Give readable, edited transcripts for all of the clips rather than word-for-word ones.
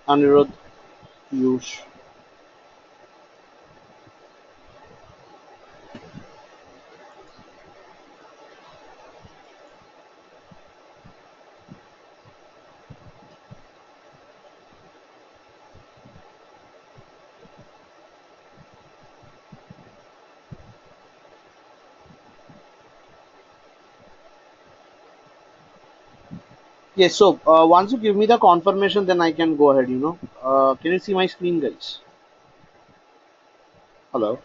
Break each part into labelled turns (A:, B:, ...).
A: Anirudh, Piyush. Yes, so once you give me the confirmation, then I can go ahead, can you see my screen, guys? Hello?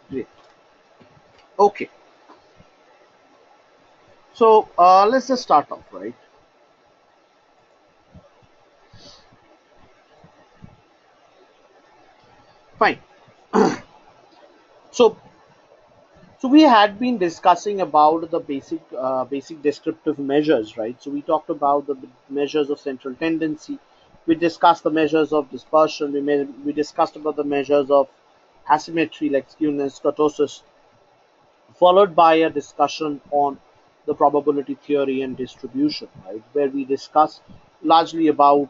A: Great. Okay, so let's just start off, right? Fine. So, so we had been discussing about the basic descriptive measures, right? So we talked about the measures of central tendency. We discussed the measures of dispersion. We discussed about the measures of asymmetry like skewness, kurtosis, followed by a discussion on the probability theory and distribution, right, where we discuss largely about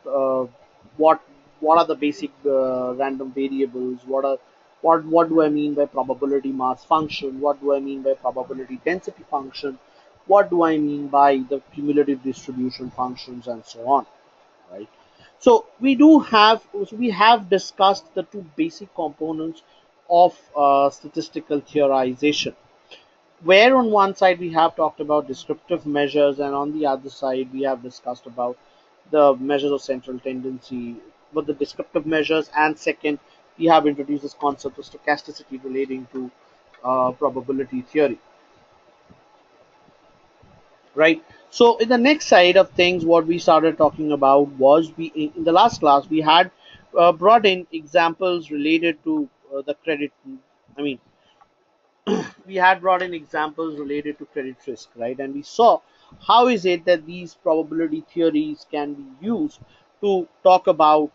A: what what are the basic random variables, what do I mean by probability mass function, what do I mean by probability density function, what do I mean by the cumulative distribution functions, and so on, right? So we have discussed the two basic components of statistical theorization, where on one side we have talked about descriptive measures, and on the other side we have discussed about the measures of central tendency, but the descriptive measures, and second we have introduced this concept of stochasticity relating to probability theory, right? So in the next side of things, what we started talking about was, we in the last class we had brought in examples related to the credit, I mean, we had brought in examples related to credit risk, right? And we saw how is it that these probability theories can be used to talk about,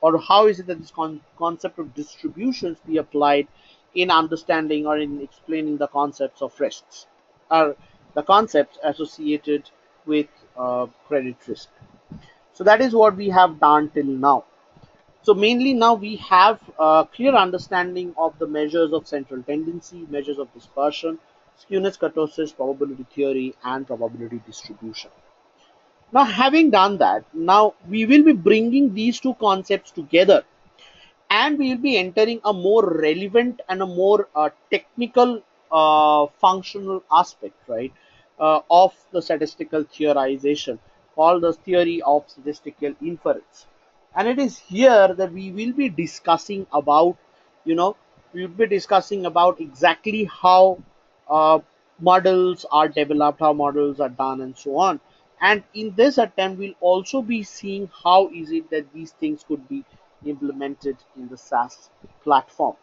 A: or how is it that this concept of distributions be applied in understanding or in explaining the concepts of risks, or the concepts associated with credit risk. So that is what we have done till now. So mainly now we have a clear understanding of the measures of central tendency, measures of dispersion, skewness, kurtosis, probability theory, and probability distribution. Now, having done that, now we will be bringing these two concepts together, and we will be entering a more relevant and a more technical functional aspect, right, of the statistical theorization, called the theory of statistical inference. And it is here that we will be discussing about, you know we will be discussing about exactly how uh, models are developed, how models are done, and so on. And in this attempt, we'll also be seeing how is it that these things could be implemented in the SaaS platform.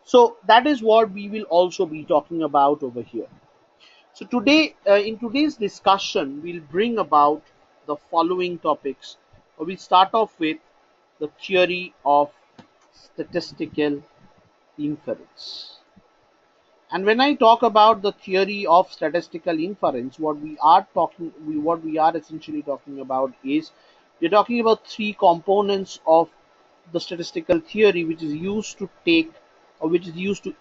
A: So that is what we will also be talking about over here. So today, in today's discussion, we'll bring about the following topics. We'll start off with the theory of statistical inference. And when I talk about the theory of statistical inference, what we are essentially talking about is, we're talking about three components of the statistical theory, which is used to take, or which is used to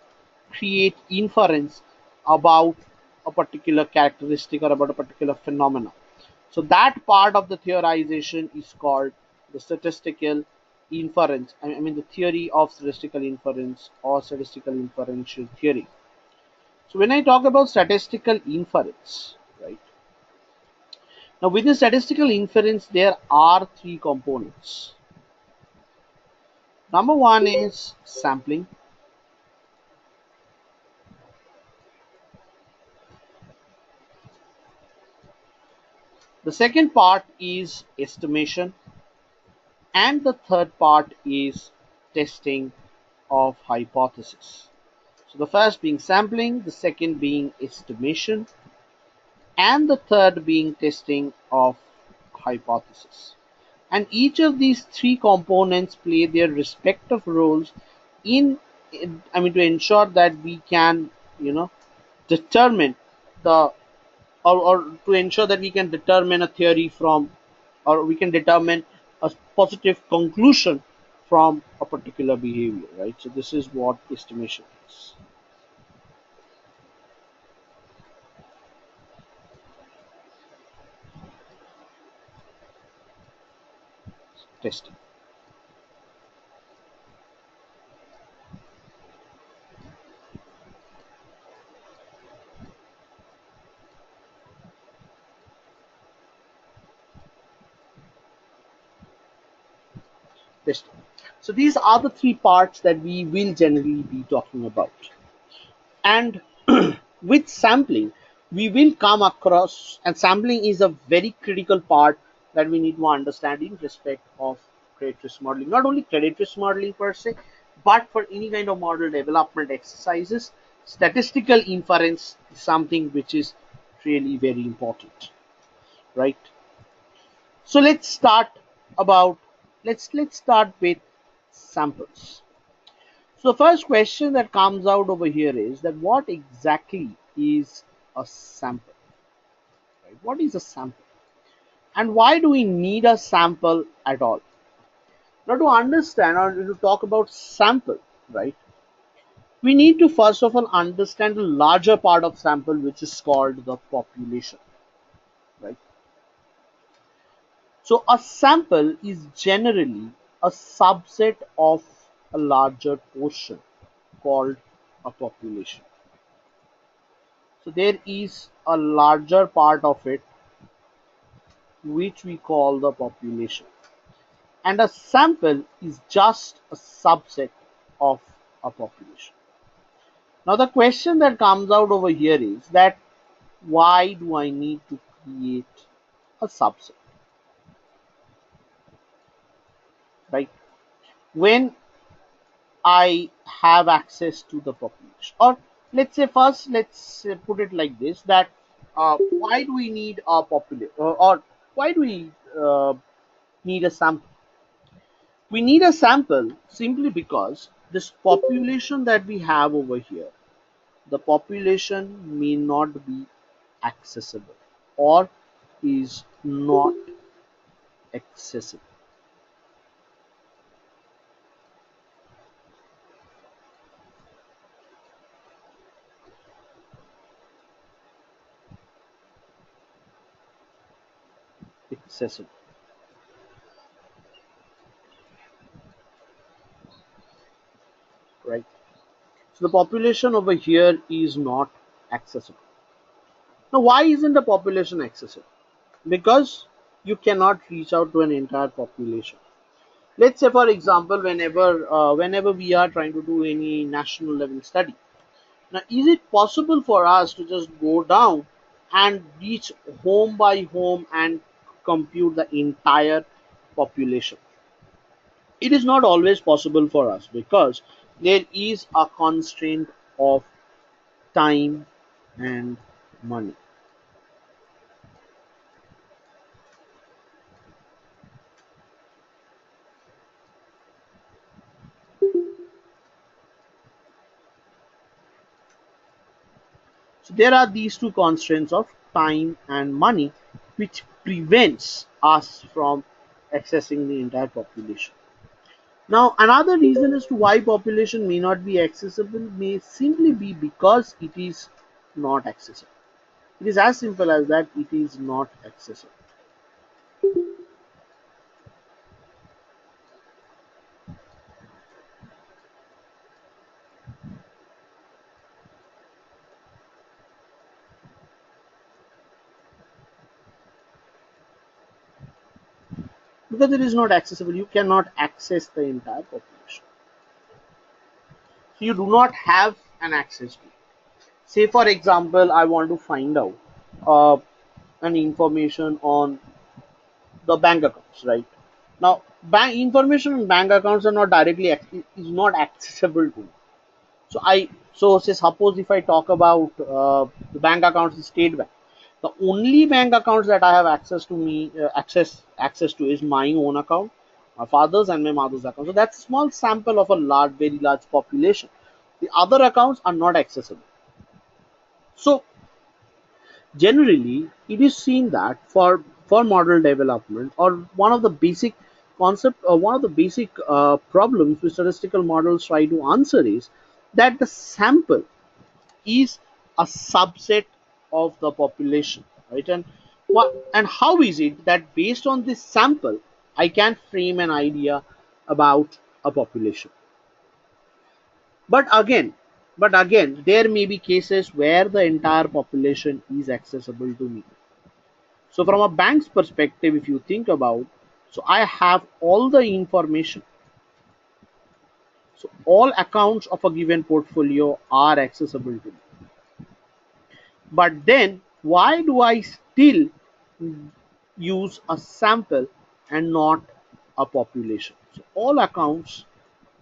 A: create inference about a particular characteristic or about a particular phenomenon. So that part of the theorization is called the statistical inference. I mean the theory of statistical inference, or statistical inferential theory. So when I talk about statistical inference, right? Now within statistical inference, there are three components. Number one is sampling. The second part is estimation. And the third part is testing of hypothesis. So the first being sampling, the second being estimation, and the third being testing of hypothesis. And each of these three components play their respective roles in, I mean, to ensure that we can, you know determine the or to ensure that we can determine a theory from, or we can determine a positive conclusion from a particular behavior, right? So this is what estimation is. Testing. Testing. So these are the three parts that we will generally be talking about. And with sampling, we will come across, and sampling is a very critical part that we need to understand in respect of credit risk modeling. Not only credit risk modeling per se, but for any kind of model development exercises, statistical inference is something which is really very important, right? So about let's start with samples. So the first question that comes out over here is that what exactly is a sample? Right? What is a sample? And why do we need a sample at all? Now to understand or to talk about sample, right? We need to first of all understand the larger part of sample, which is called the population, right? So a sample is generally a subset of a larger portion called a population. So there is a larger part of it which we call the population. And a sample is just a subset of a population. Now the question that comes out over here is that why do I need to create a subset, right? When I have access to the population. Or let's say first, let's put it like this, that why do we need a population, or why do we need a sample? We need a sample simply because this population that we have over here, the population may not be accessible or is not accessible. Accessible, right? So the population over here is not accessible. Now, why isn't the population accessible? Because you cannot reach out to an entire population. Let's say, for example, whenever we are trying to do any national level study. Now, is it possible for us to just go down and reach home by home and compute the entire population? It is not always possible for us because there is a constraint of time and money. So there are these two constraints of time and money which prevents us from accessing the entire population. Now, another reason as to why population may not be accessible may simply be because it is not accessible. It is as simple as that, it is not accessible. Because it is not accessible, you cannot access the entire population. So you do not have an access to. Say for example, I want to find out uh, an information on the bank accounts, right? Now, bank information on bank accounts are not directly is not accessible to me. So say suppose if I talk about the bank accounts in State Bank, the only bank accounts that I have access to is my own account, my father's and my mother's account. So that's a small sample of a very large population. The other accounts are not accessible. So generally, it is seen that for model development, or one of the basic concept, or one of the basic problems which statistical models try to answer is that the sample is a subset of the population, right? And how is it that based on this sample, I can frame an idea about a population? But again, there may be cases where the entire population is accessible to me. So from a bank's perspective, if you think about, so I have all the information. So all accounts of a given portfolio are accessible to me. But then why do I still use a sample and not a population? So all accounts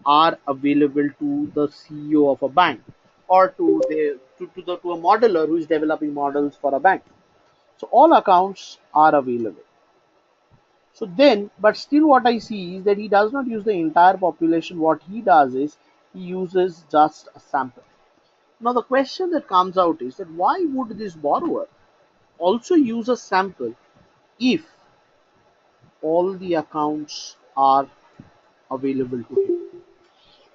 A: are available to the CEO of a bank, or to a modeler who is developing models for a bank. So all accounts are available. So then, but still what I see is that he does not use the entire population. What he does is he uses just a sample. Now the question that comes out is that why would this borrower also use a sample if all the accounts are available to him?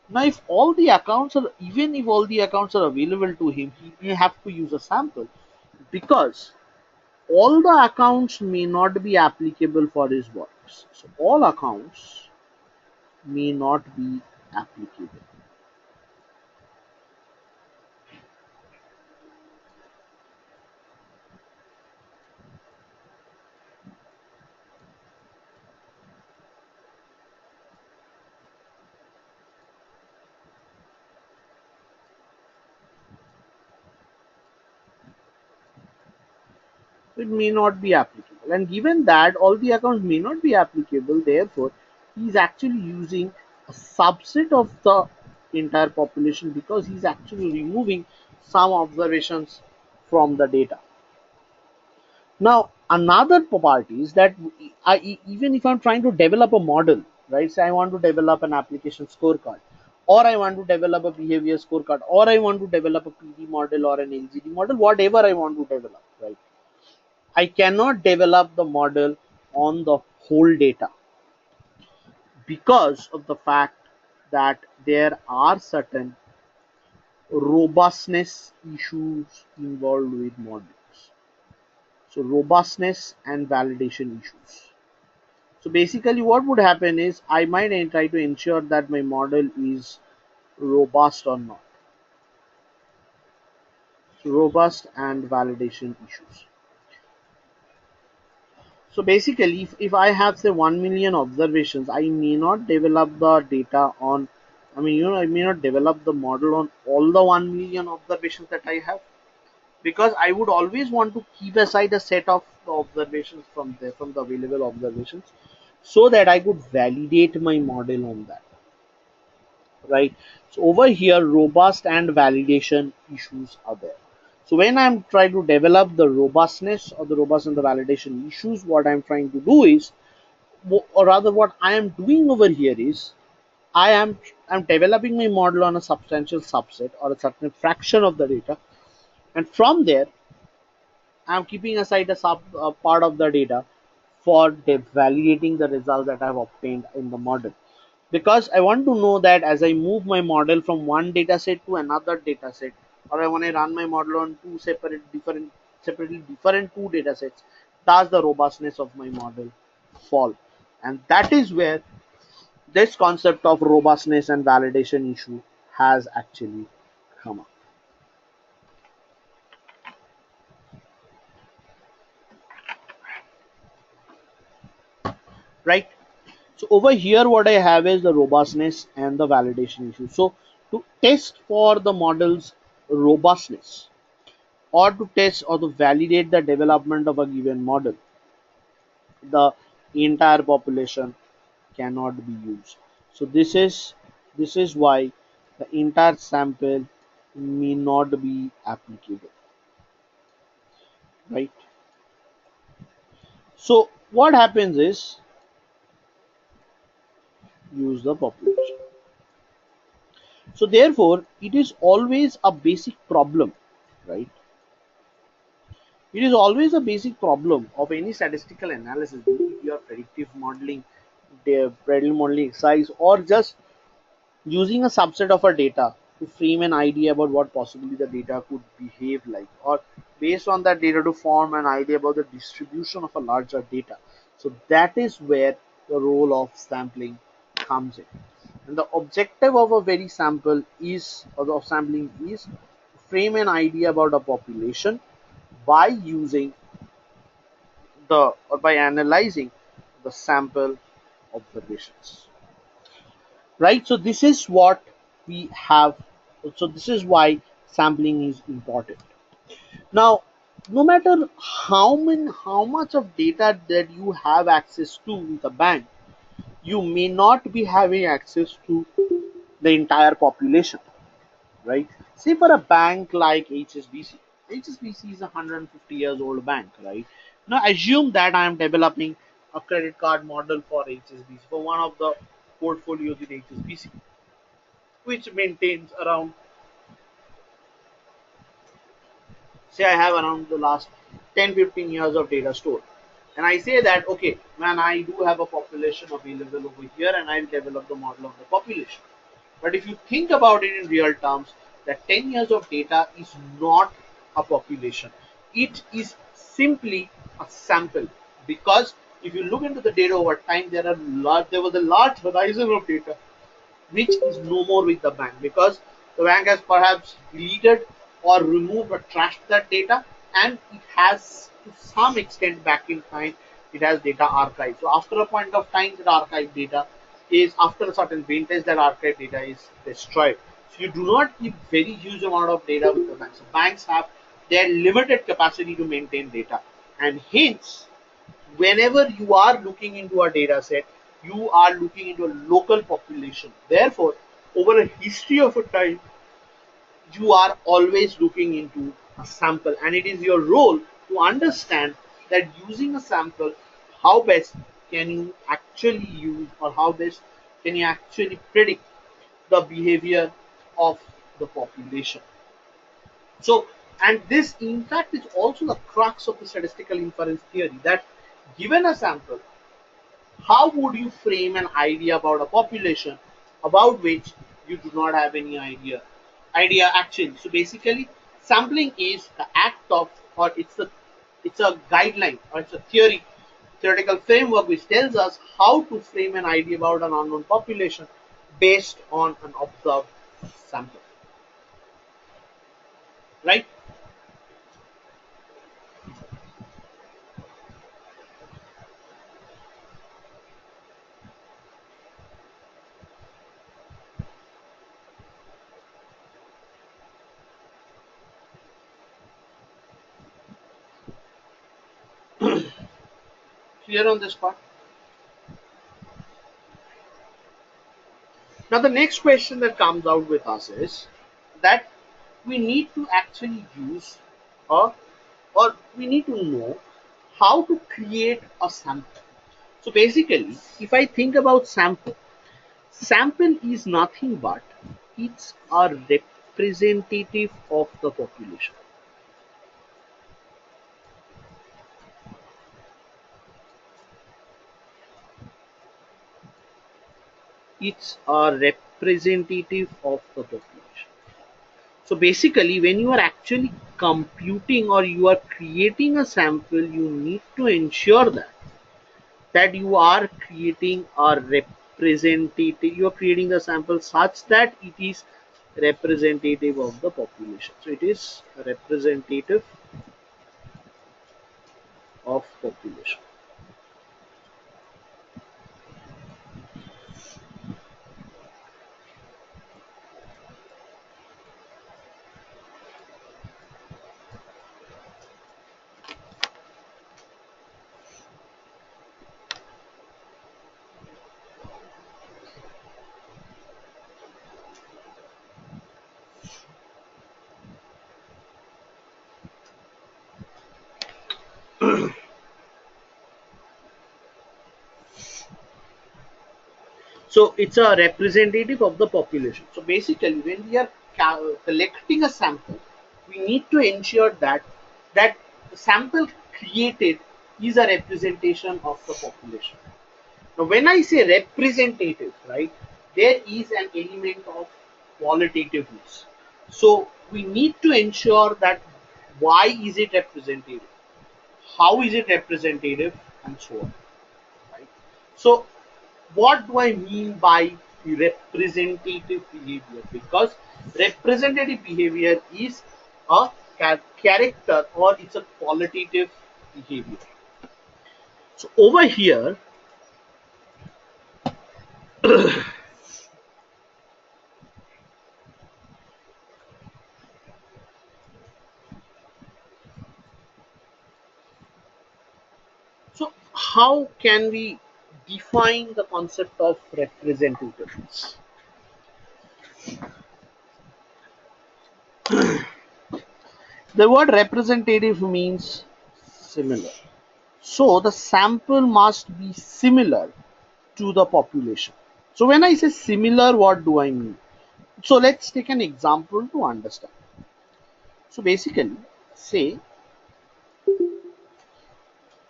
A: Now if all the accounts are, even if all the accounts are available to him, he may have to use a sample, because all the accounts may not be applicable for his works. So all accounts may not be applicable. It may not be applicable. And given that all the accounts may not be applicable, therefore, he is actually using a subset of the entire population, because he is actually removing some observations from the data. Now, another part is that even if I'm trying to develop a model, right? Say I want to develop an application scorecard, or I want to develop a behavior scorecard, or I want to develop a PD model or an LGD model, whatever I want to develop, right? I cannot develop the model on the whole data, because of the fact that there are certain robustness issues involved with models. So robustness and validation issues. So basically what would happen is I might try to ensure that my model is robust or not. So robust and validation issues. So basically, if I have say 1 million observations, I may not develop the data on, I may not develop the model on all the 1 million observations that I have, because I would always want to keep aside a set of the observations from there, from the available observations, so that I could validate my model on that, right? So over here, robust and validation issues are there. So when I'm trying to develop the robustness, or the robust and the validation issues, what I'm trying to do is, or rather what I am doing over here is, I'm developing my model on a substantial subset or a certain fraction of the data, and from there I'm keeping aside a part of the data for validating the results that I've obtained in the model, because I want to know that as I move my model from one data set to another data set, or when I run my model on two separately different two data sets, does the robustness of my model fall? And that is where this concept of robustness and validation issue has actually come up, right? So over here what I have is the robustness and the validation issue. So to test for the model's robustness, or to test or to validate the development of a given model, the entire population cannot be used. So this is why the entire sample may not be applicable, right? So what happens is, use the population. So therefore it is always a basic problem, right? It is always a basic problem of any statistical analysis, be it your predictive modeling, the predictive modeling exercise, or just using a subset of a data to frame an idea about what possibly the data could behave like, or based on that data to form an idea about the distribution of a larger data. So that is where the role of sampling comes in. And the objective of a very sample is, or of sampling is, to frame an idea about a population by using the, or by analyzing the sample observations. Right, so this is what we have. So this is why sampling is important. Now, no matter how much of data that you have access to with a bank, you may not be having access to the entire population, right? Say for a bank like HSBC. HSBC is a 150 years old bank, right? Now assume that I am developing a credit card model for HSBC, for one of the portfolios in HSBC, which maintains around, say I have around the last 10-15 years of data stored. And I say that, okay, man, I do have a population available over here and I'll develop the model of the population. But if you think about it in real terms, that 10 years of data is not a population. It is simply a sample. Because if you look into the data over time, there was a large horizon of data which is no more with the bank, because the bank has perhaps deleted or removed or trashed that data, and it has to some extent back in time it has data archived. So after a point of time, that archived data is, after a certain vintage, that archived data is destroyed. So you do not keep very huge amount of data with the banks. So banks have their limited capacity to maintain data, and hence whenever you are looking into a data set, you are looking into a local population. Therefore, over a history of a time, you are always looking into a sample, and it is your role to understand that using a sample, how best can you actually use, or how best can you actually predict the behavior of the population. So, and this in fact is also the crux of the statistical inference theory, that given a sample, how would you frame an idea about a population about which you do not have any idea actually? So basically, sampling is the act of, or it's a guideline, or it's a theoretical framework which tells us how to frame an idea about an unknown population based on an observed sample, right? Clear on this part? Now the next question that comes out with us is that we need to actually use, a, or we need to know how to create a sample. So basically, if I think about sample is nothing but it's a representative of the population. It's a representative of the population. So basically, when you are actually computing or you are creating a sample, you need to ensure that you are creating a representative, you are creating the sample such that it is representative of the population. So it is a representative of population. So it's a representative of the population. So basically, when we are collecting a sample, we need to ensure that the sample created is a representation of the population. Now, when I say representative, right, there is an element of qualitativeness. So we need to ensure that why is it representative, how is it representative, and so on. Right. So what do I mean by representative behavior? Because representative behavior is a character, or it's a qualitative behavior. So over here, so how can we define the concept of representativeness? The word representative means similar. So the sample must be similar to the population. So when I say similar, what do I mean? So let's take an example to understand. So basically, say,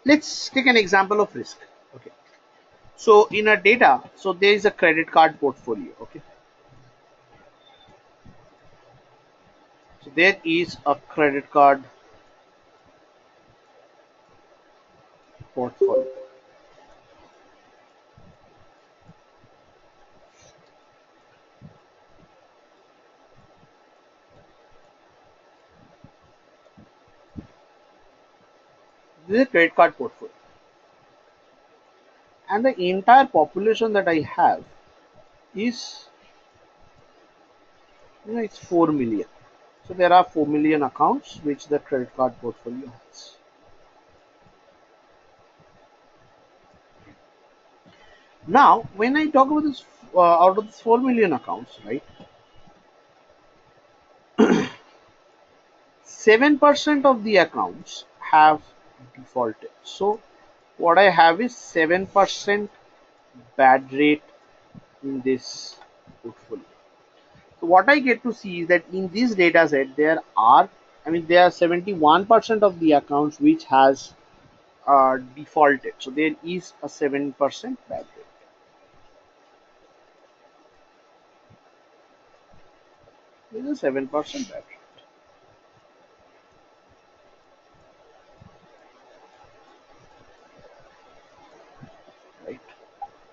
A: let's take an example of risk. Okay. So in a data, so there is a credit card portfolio. Okay. So there is a credit card portfolio. This is a credit card portfolio. And the entire population that I have is, it's 4 million. So there are 4 million accounts which the credit card portfolio has. Now, when I talk about this, out of this 4 million accounts, right, 7% of the accounts have defaulted. So what I have is 7% bad rate in this portfolio. So what I get to see is that in this data set there are, there are 71% of the accounts which has defaulted. So there is a 7% bad rate. There is a 7% bad rate. Right.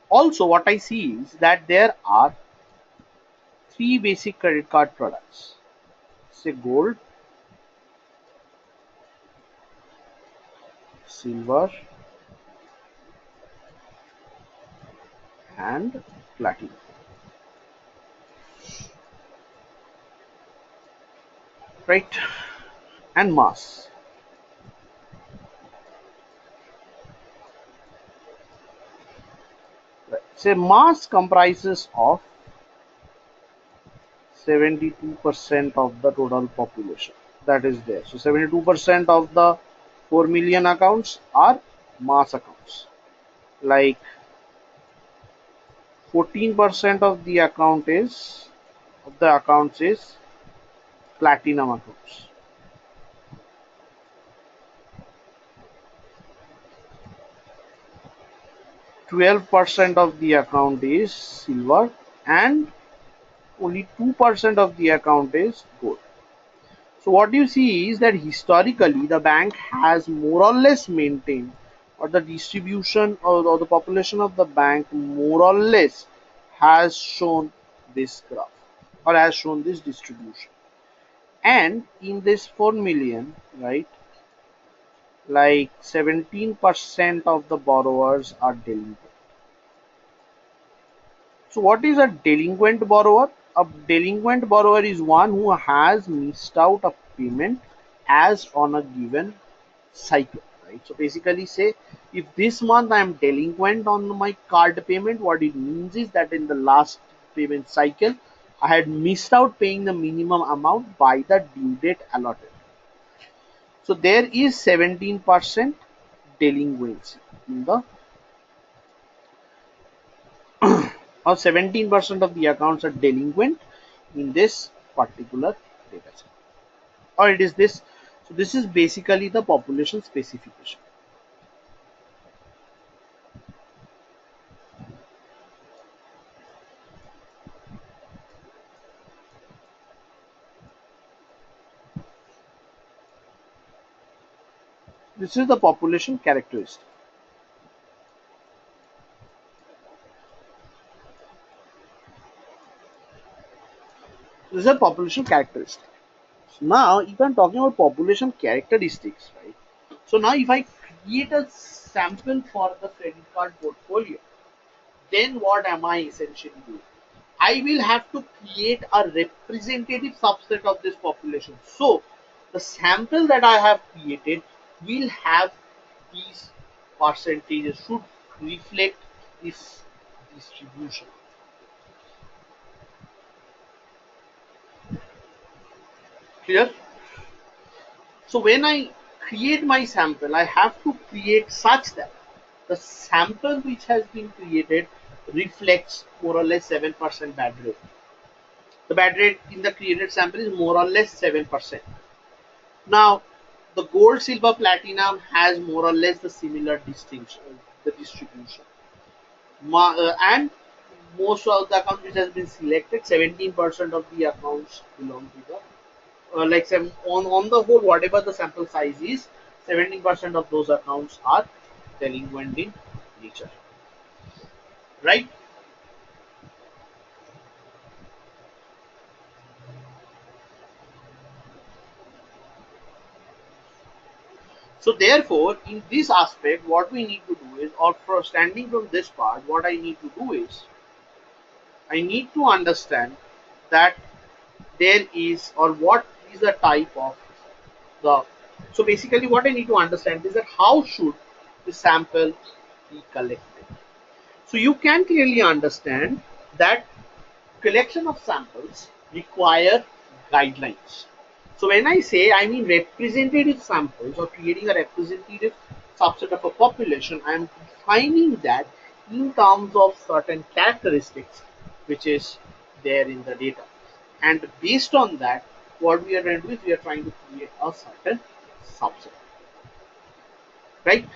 A: Also, what I see is that there are three basic credit card products. Say gold, silver, and platinum. Right. And mass. Right. Say mass comprises of 72% of the total population that is there. So 72% of the 4 million accounts are mass accounts. Like 14% of the accounts is platinum accounts. 12% of the account is silver, and only 2% of the account is gold. So what you see is that historically the bank has more or less maintained, or the distribution or the population of the bank more or less has shown this graph, or has shown this distribution. And in this 4 million, right, like 17% of the borrowers are delinquent. So what is a delinquent borrower? A delinquent borrower is one who has missed out a payment as on a given cycle, right? So basically, say if this month I am delinquent on my card payment, what it means is that in the last payment cycle I had missed out paying the minimum amount by the due date allotted. So there is 17% delinquency in the or 17% of the accounts are delinquent in this particular data set, or it is this. So this is basically the population specification. This is the population characteristic. This is a population characteristic. So now, if I'm talking about population characteristics, right? So now, if I create a sample for the credit card portfolio, then what am I essentially doing? I will have to create a representative subset of this population. So the sample that I have created will have these percentages, should reflect this distribution. Clear? So when I create my sample, I have to create such that the sample which has been created reflects more or less 7% bad rate. The bad rate in the created sample is more or less 7%. Now, the gold, silver, platinum has more or less the similar distinction, the distribution. And most of the accounts which has been selected, 17% of the accounts belong to the like on the whole, whatever the sample size is, 17% of those accounts are delinquent in nature, right? So therefore, in this aspect, what we need to do is, or for standing from this part, what I need to do is, I need to understand that there is, or what is the type of the, so basically what I need to understand is that how should the sample be collected. So you can clearly understand that collection of samples require guidelines. So when I say, I mean representative samples or creating a representative subset of a population, I am defining that in terms of certain characteristics which is there in the data. And based on that, what we are trying to do is we are trying to create a certain subset, right?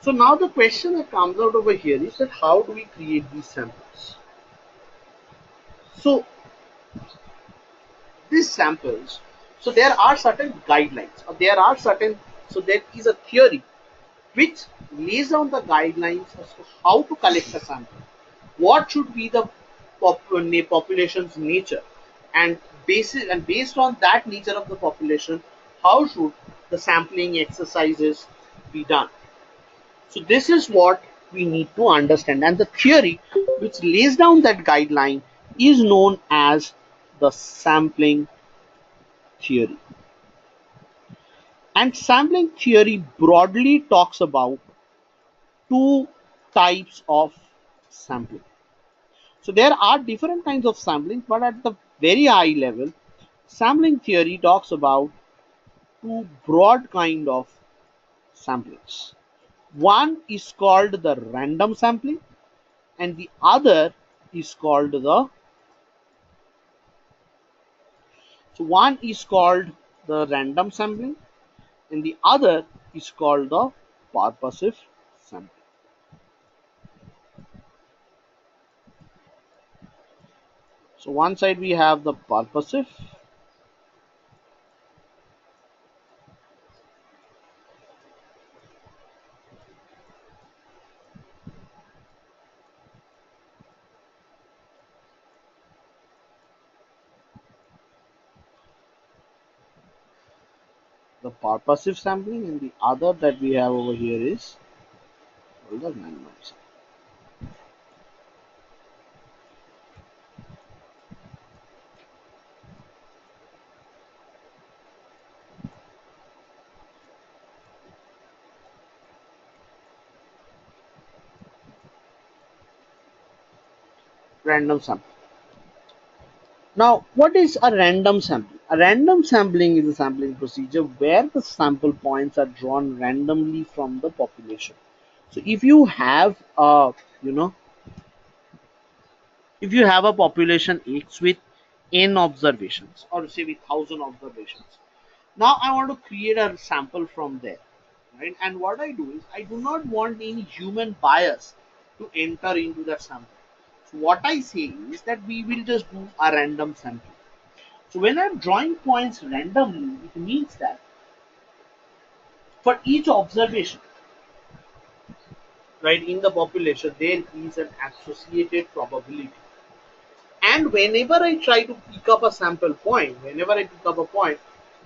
A: So now the question that comes out over here is that how do we create these samples? So these samples, so there are certain guidelines, or there are certain, so there is a theory which lays down the guidelines as to how to collect a sample, what should be the population's nature, and based on that nature of the population, how should the sampling exercises be done. So this is what we need to understand, and the theory which lays down that guideline is known as the sampling theory. And sampling theory broadly talks about two types of sampling. So there are different kinds of sampling, but at the very high level, sampling theory talks about two broad kind of samplings. One is called the random sampling, and the other is called the, so one is called the random sampling and the other is called the purposive sampling. So one side we have the purposive, sampling, and the other that we have over here is called the random sampling. Random sampling. Now, what is a random sampling? A random sampling is a sampling procedure where the sample points are drawn randomly from the population. So, if you have a, you know, if you have a population X with n observations, or say with 1,000 observations, now I want to create a sample from there, right? And what I do is I do not want any human bias to enter into that sample. So what I say is that we will just do a random sample. So when I'm drawing points randomly, it means that for each observation, right, in the population, there is an associated probability. And whenever I try to pick up a sample point, whenever I pick up a point,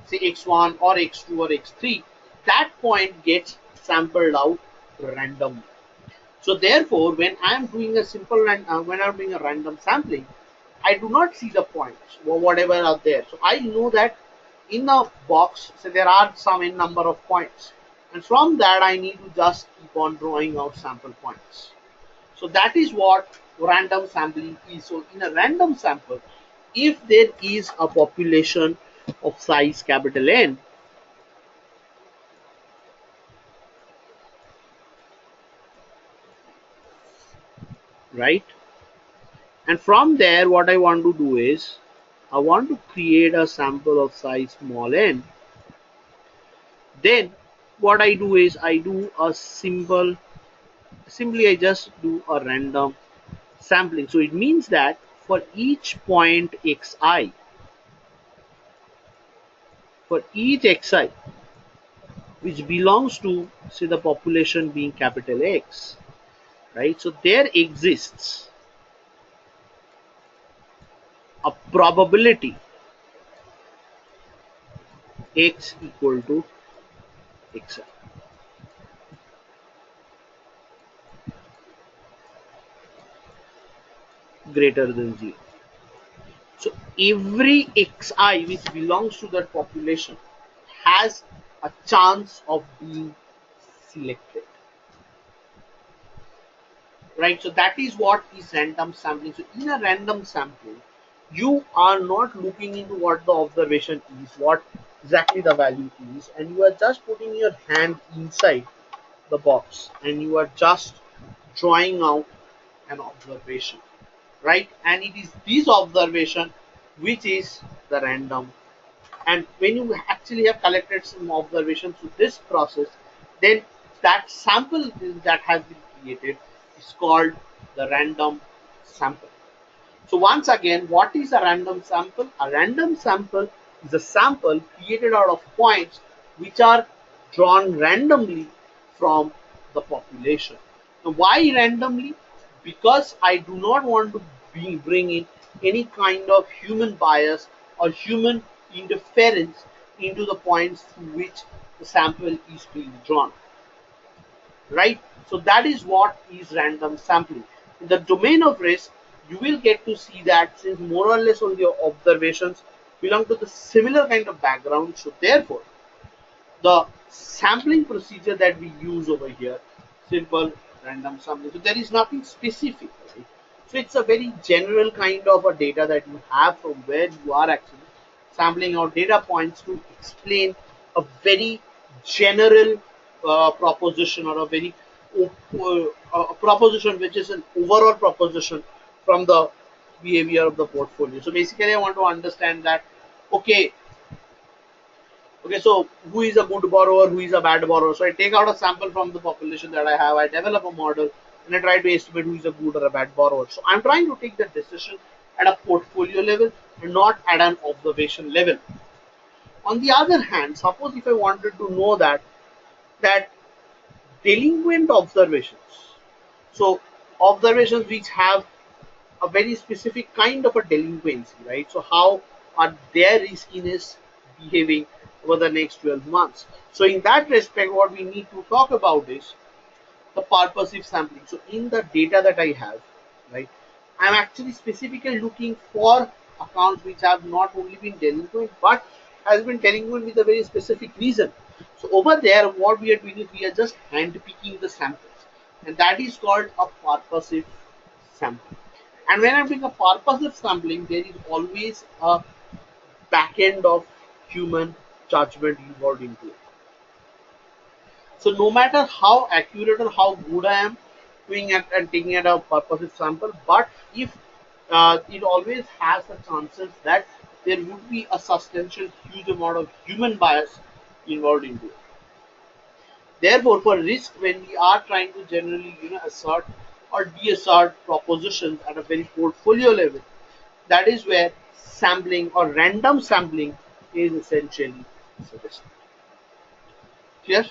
A: say x1 or x2 or x3, that point gets sampled out randomly. So therefore, when I am doing a when I'm doing a random sampling, I do not see the points or whatever are there. So I know that in a box, so there are some n number of points, and from that I need to just keep on drawing out sample points. So that is what random sampling is. So in a random sample, if there is a population of size capital N, right? And from there, what I want to do is I want to create a sample of size small n. Then what I do is I do a simply I just do a random sampling. So it means that for each point xi, for each xi, which belongs to say the population being capital X, right? So there exists a probability x equal to xi greater than 0. So every xi which belongs to that population has a chance of being selected, right? So that is what is random sampling. So in a random sampling, you are not looking into what the observation is, what exactly the value is, and you are just putting your hand inside the box and you are just drawing out an observation, right? And it is this observation which is the random. And when you actually have collected some observations through this process, then that sample that has been created is called the random sample. So once again, what is a random sample? A random sample is a sample created out of points which are drawn randomly from the population. Now why randomly? Because I do not want to bring in any kind of human bias or human interference into the points through which the sample is being drawn, right? So that is what is random sampling. In the domain of risk, you will get to see that since more or less all your observations belong to the similar kind of background, so therefore the sampling procedure that we use over here, simple random sampling. So there is nothing specific, right? So it's a very general kind of a data that you have from where you are actually sampling out data points to explain a very general proposition or a very a proposition which is an overall proposition from the behavior of the portfolio. So basically, I want to understand that okay, okay, so who is a good borrower, who is a bad borrower? So I take out a sample from the population that I have, I develop a model, and I try to estimate who is a good or a bad borrower. So I'm trying to take the decision at a portfolio level and not at an observation level. On the other hand, suppose if I wanted to know that delinquent observations, so observations which have a very specific kind of a delinquency, right? So how are their riskiness behaving over the next 12 months? So in that respect, what we need to talk about is the purposive sampling. So in the data that I have, right, I'm actually specifically looking for accounts which have not only been delinquent but has been delinquent with a very specific reason. So over there, what we are doing is we are just hand picking the samples, and that is called a purposive sampling. And when I'm doing a purposive sampling, there is always a back end of human judgment involved into it. So no matter how accurate or how good I am doing it and taking it a purposive sample, but if it always has the chances that there would be a substantial huge amount of human bias involved into it. Therefore, for risk, when we are trying to generally assert or deassert propositions at a very portfolio level, that is where sampling or random sampling is essentially suggested. Clear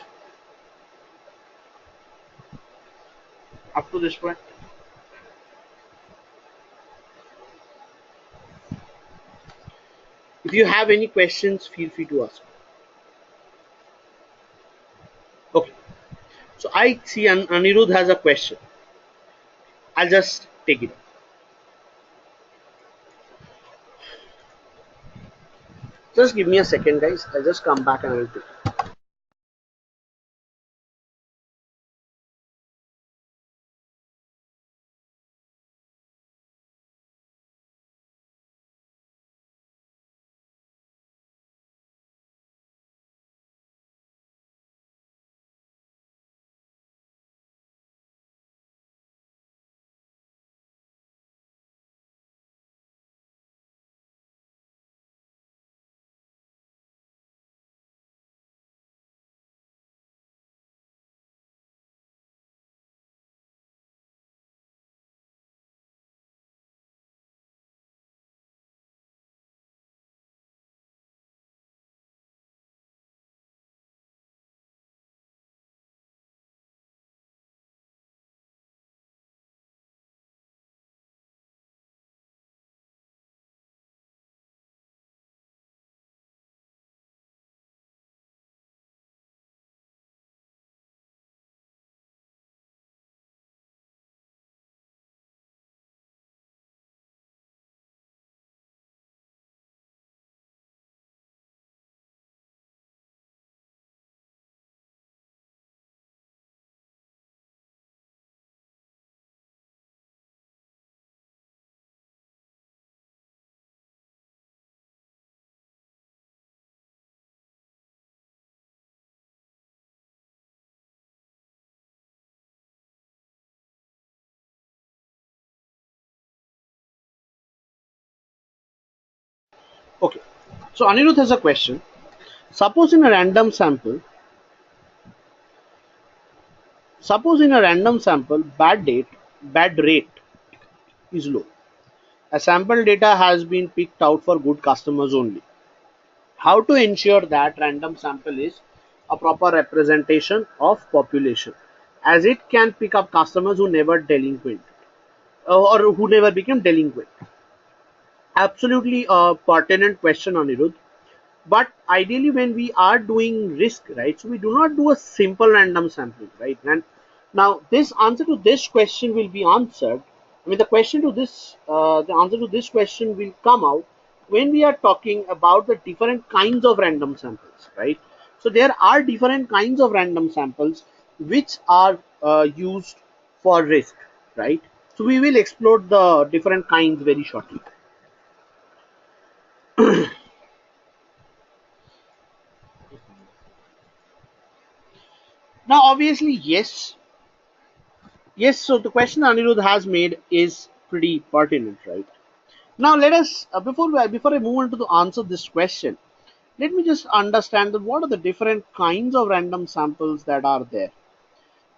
A: up to this point? If you have any questions, feel free to ask. Okay. So I see Anirudh has a question. I'll just take it. Just give me a second, guys. I'll just come back and I'll take it. Okay. So Anirudh has a question. Suppose in a random sample, bad rate is low. A sample data has been picked out for good customers only. How to ensure that random sample is a proper representation of population, as it can pick up customers who never delinquent or who never became delinquent. Absolutely a pertinent question, Anirudh. But ideally, when we are doing risk, right, so we do not do a simple random sampling, right? And now this answer to this question will be answered. I mean, the answer to this question will come out when we are talking about the different kinds of random samples, right? So there are different kinds of random samples which are used for risk, right? So we will explore the different kinds very shortly. Now, obviously, yes. So the question Anirudh has made is pretty pertinent, right? Now, let us before I move on to the answer this question, let me just understand that what are the different kinds of random samples that are there.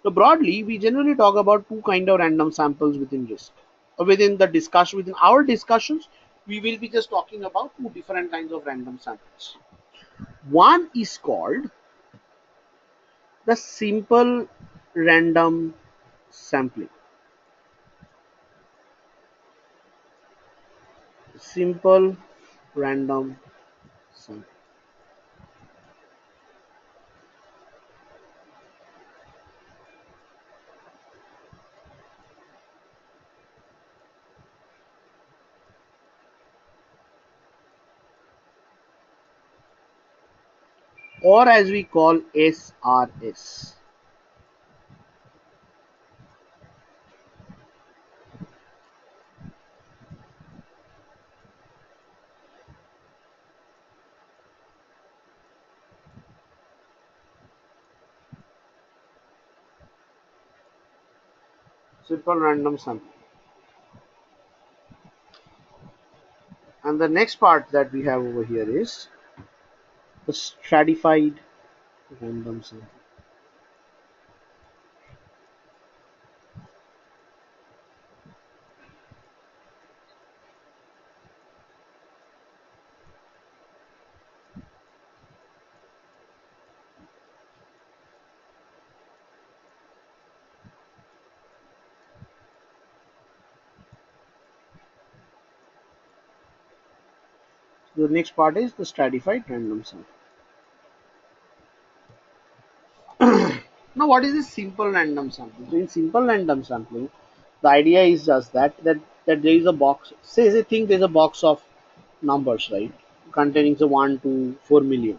A: So broadly, we generally talk about two kind of random samples within risk. Within our discussions, we will be just talking about two different kinds of random samples. One is called the simple random sampling. Simple random sampling. Or as we call SRS. simple random sampling. And the next part that we have over here is the stratified random sampling. The next part is the stratified random sampling. Now, what is this simple random sampling? So, in simple random sampling, the idea is just that there is a box. Say think there's a box of numbers, right, containing the 1 to 4 million.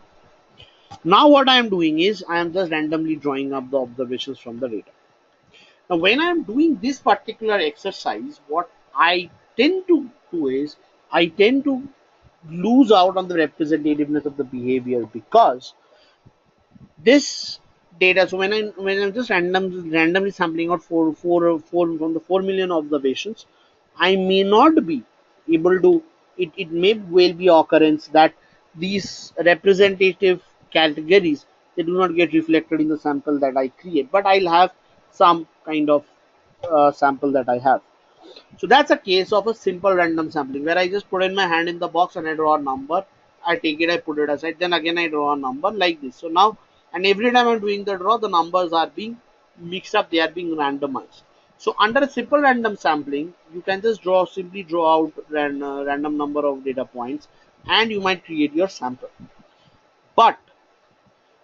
A: Now, what I am doing is I am just randomly drawing up the observations from the data. Now, when I am doing this particular exercise, what I tend to do is I tend to lose out on the representativeness of the behavior, because this data, so when I'm just randomly sampling out four from the 4 million observations, I may not be able to, it may well be occurrence that these representative categories, they do not get reflected in the sample that I create, but I'll have some kind of sample that I have. So that's a case of a simple random sampling, where I just put in my hand in the box and I draw a number. I take it, I put it aside, then again I draw a number like this. So now, and every time I'm doing the draw, the numbers are being mixed up, they are being randomized. So under a simple random sampling, you can just simply draw out random number of data points, and you might create your sample. But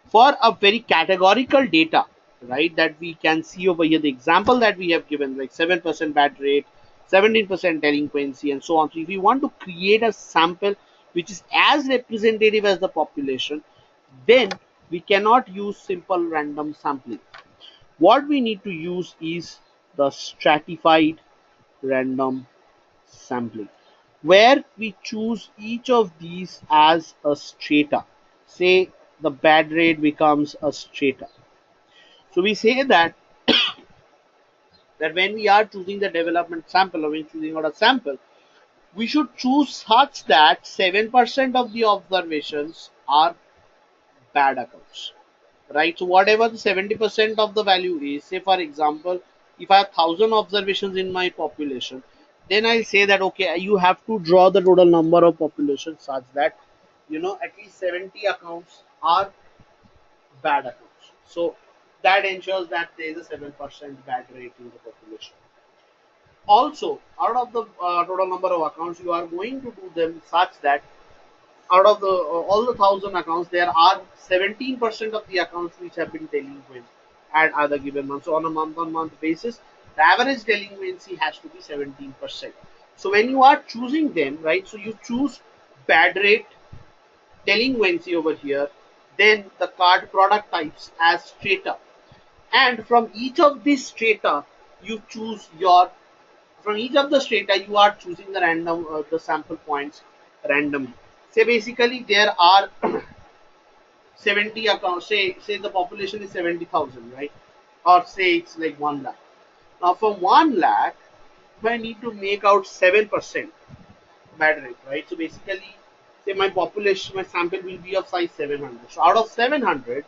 A: for a very categorical data, right, that we can see over here, the example that we have given, like 7% bad rate, 17% delinquency, and so on. So if we want to create a sample which is as representative as the population, then we cannot use simple random sampling. What we need to use is the stratified random sampling, where we choose each of these as a strata. Say the bad rate becomes a strata. So we say that when we are choosing the development sample, or when choosing out a sample, we should choose such that 7% of the observations are bad accounts, right? So whatever the 70% of the value is, say for example, if I have 1,000 observations in my population, then I'll say that okay, you have to draw the total number of population such that at least 70 accounts are bad accounts. So that ensures that there is a 7% bad rate in the population. Also, out of the total number of accounts, you are going to do them such that out of the all the 1,000 accounts, there are 17% of the accounts which have been delinquent at other given month. So on a month-on-month basis, the average delinquency has to be 17%. So when you are choosing them, right? So you choose bad rate, delinquency over here, then the card product types as strata, and from each of these strata, you choose your from each of the strata you are choosing the random the sample points randomly. Say basically there are 70 accounts, say the population is 70,000, right, or say it's like 1 lakh. Now from 1 lakh, I need to make out 7% bad rate, right? So basically, say my population, my sample will be of size 700. So out of 700,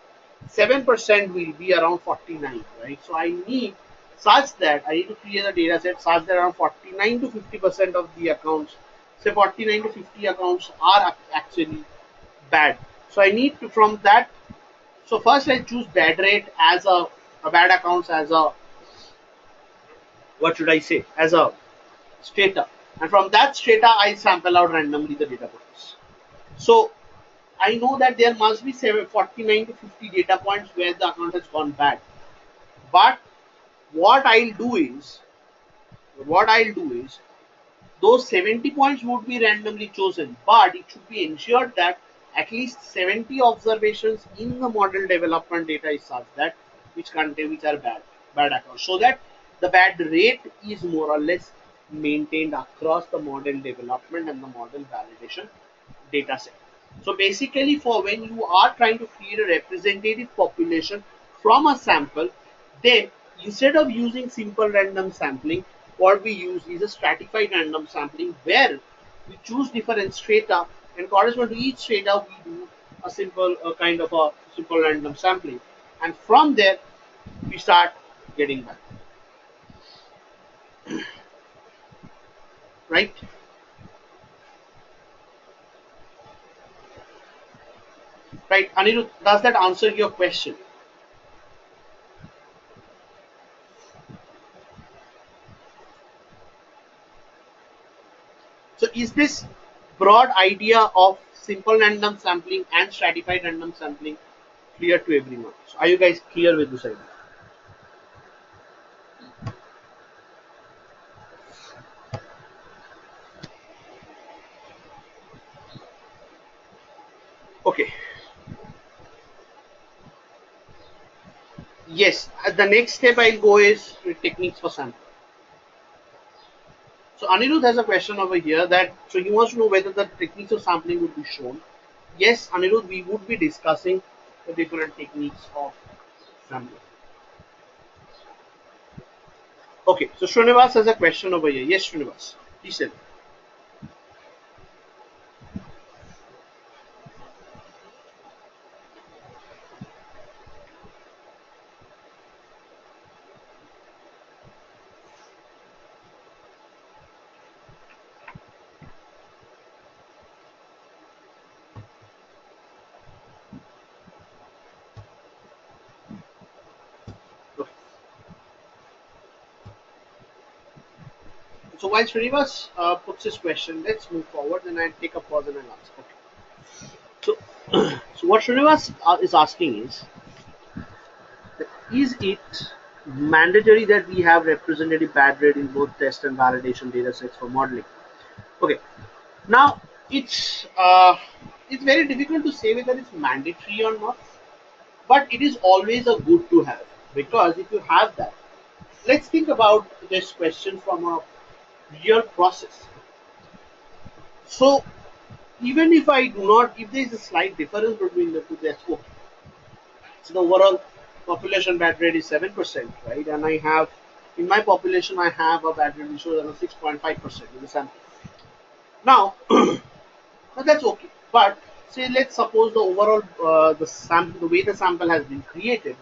A: 7% will be around 49, right? So I need such that I need to create a data set such that around 49 to 50% of the accounts, say 49 to 50 accounts are actually bad. So I need to, from that, so first I choose bad rate as a bad accounts as a, what should I say, as a strata, and from that strata I sample out randomly the data points. So I know that there must be 49 to 50 data points where the account has gone bad. But what I'll do is, what I'll do is, those 70 points would be randomly chosen, but it should be ensured that at least 70 observations in the model development data is such that which are bad accounts, so that the bad rate is more or less maintained across the model development and the model validation data set. So basically, for when you are trying to create a representative population from a sample, then instead of using simple random sampling, what we use is a stratified random sampling where we choose different strata, and corresponding to each strata we do a simple kind of a simple random sampling, and from there we start getting back, right? Right, Anirudh, does that answer your question? So is this broad idea of simple random sampling and stratified random sampling clear to everyone? So are you guys clear with this idea? Okay. Yes. The next step I'll go is with techniques for sampling. So Anirudh has a question over here that so he wants to know whether the techniques of sampling would be shown. Yes, Anirudh, we would be discussing the different techniques of sampling. Okay, so Srinivas has a question over here. Yes, Srinivas. He said. Okay. So while Srinivas puts his question, let's move forward. Then I'll take a pause and I'll answer. Okay. So, so what Srinivas is asking is it mandatory that we have representative bad rate in both test and validation data sets for modeling? Okay. Now it's very difficult to say whether it's mandatory or not, but it is always a good to have, because if you have that, let's think about this question from a real process. So even if I do not, if there is a slight difference between the two, that's okay. So the overall population bad rate is 7%, right? And I have in my population I have a bad rate which shows around 6.5% in the sample. Now, now that's okay. But say let's suppose the overall the way the sample has been created,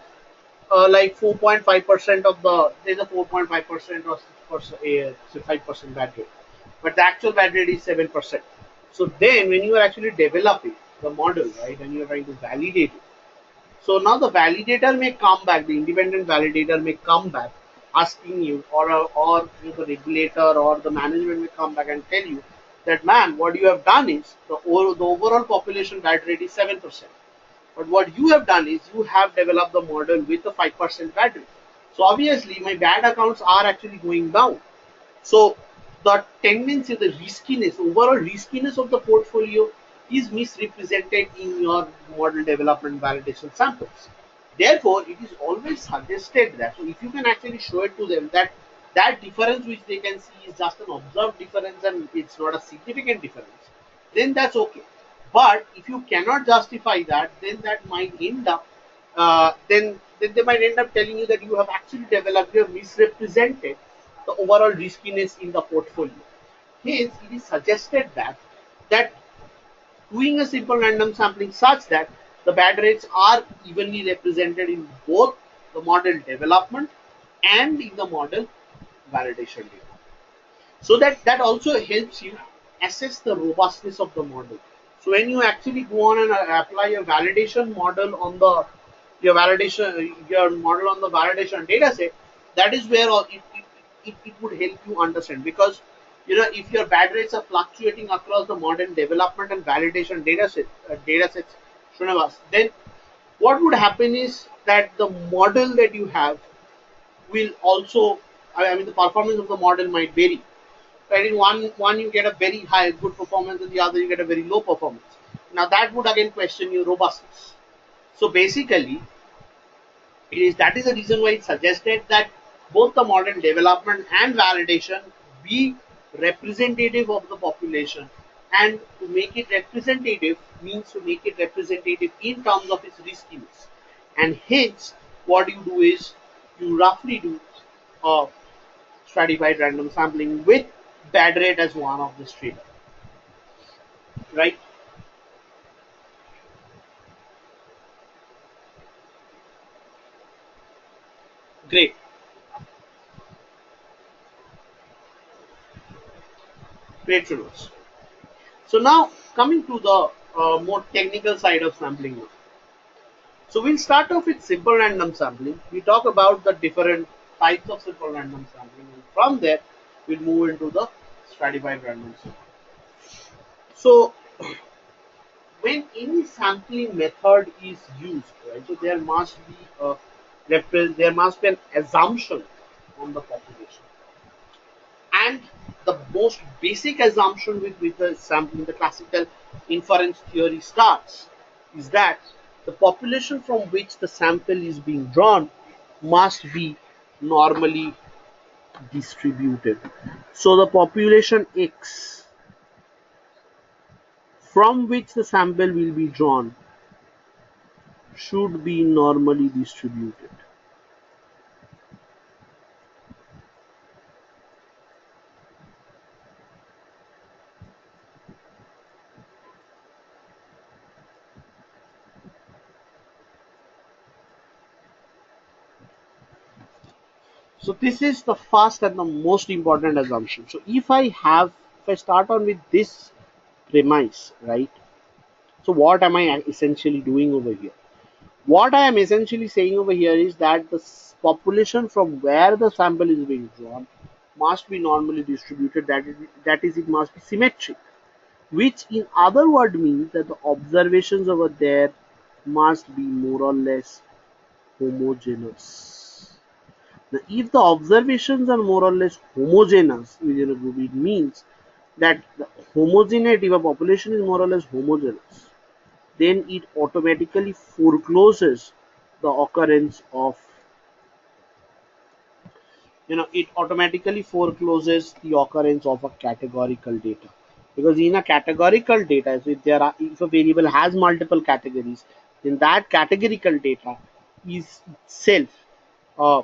A: like 4.5% of the there's a 4.5% or 5% bad rate, but the actual bad rate is 7%. So then when you are actually developing the model, right, and you are trying to validate it, so now the validator may come back, the independent validator may come back asking you, or the regulator or the management may come back and tell you that, man, what you have done is the overall population bad rate is 7%. But what you have done is you have developed the model with a 5% bad rate. So obviously my bad accounts are actually going down. So the tendency, the riskiness, overall riskiness of the portfolio is misrepresented in your model development validation samples. Therefore, it is always suggested that, so if you can actually show it to them that that difference which they can see is just an observed difference and it's not a significant difference, then that's okay. But if you cannot justify that, then that might end up, then they might end up telling you that you have actually developed, you have misrepresented the overall riskiness in the portfolio. Hence, it is suggested that doing a simple random sampling such that the bad rates are evenly represented in both the model development and in the model validation data. So that also helps you assess the robustness of the model. So when you actually go on and apply a validation model on the your model on the validation data set, that is where it would help you understand, because if your bad rates are fluctuating across the model development and validation data sets, Srinivas, then what would happen is that the model that you have will also, I mean, the performance of the model might vary. Right, in one you get a very high good performance, and the other you get a very low performance. Now that would again question your robustness. So basically, that is the reason why it's suggested that both the model development and validation be representative of the population, and to make it representative means to make it representative in terms of its riskiness, and hence what you do is you roughly do a stratified random sampling with bad rate as one of the trade, right? Great, great to know. So now coming to the more technical side of sampling now. So we'll start off with simple random sampling. We talk about the different types of simple random sampling, and from there we'll move into the stratified random sampling. So when any sampling method is used, right? So there must be a there must be an assumption on the population, and the most basic assumption with which the sampling, the classical inference theory starts, is that the population from which the sample is being drawn must be normally distributed. So the population X from which the sample will be drawn should be normally distributed. So this is the first and the most important assumption. So if I start on with this premise, right? So what am I essentially doing over here? What I am essentially saying over here is that the population from where the sample is being drawn must be normally distributed. That is, it must be symmetric, which in other words means that the observations over there must be more or less homogeneous. Now, if the observations are more or less homogeneous within a group, it means that the homogeneity of a population is more or less homogeneous. Then it automatically forecloses the occurrence of, it automatically forecloses the occurrence of a categorical data, because in a categorical data, so if a variable has multiple categories, then that categorical data is itself uh,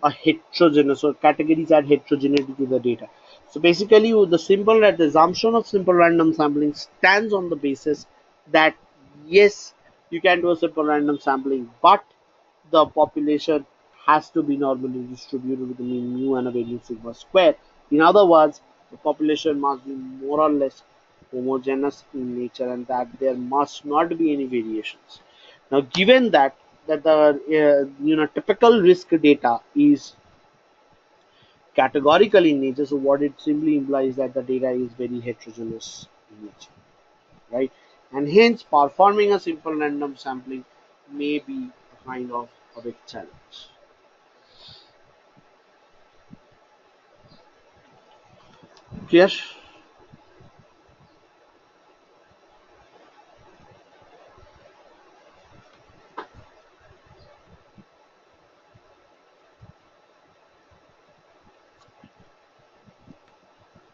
A: a heterogeneous, or categories add heterogeneity to the data. So basically, the assumption of simple random sampling stands on the basis that yes, you can do a simple random sampling, but the population has to be normally distributed with the mean mu and a variance sigma square. In other words, the population must be more or less homogeneous in nature, and that there must not be any variations. Now, given that the typical risk data is categorical in nature, so what it simply implies that the data is very heterogeneous in nature, right? And hence, performing a simple random sampling may be a kind of a big challenge. Clear?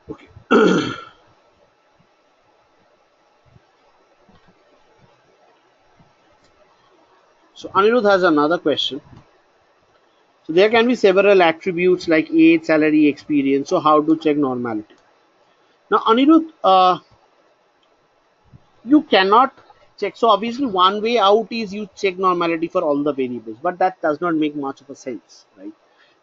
A: Okay. So Anirudh has another question. So there can be several attributes like age, salary, experience. So how to check normality? Now Anirudh, you cannot check. So obviously, one way out is you check normality for all the variables, but that does not make much of a sense, right?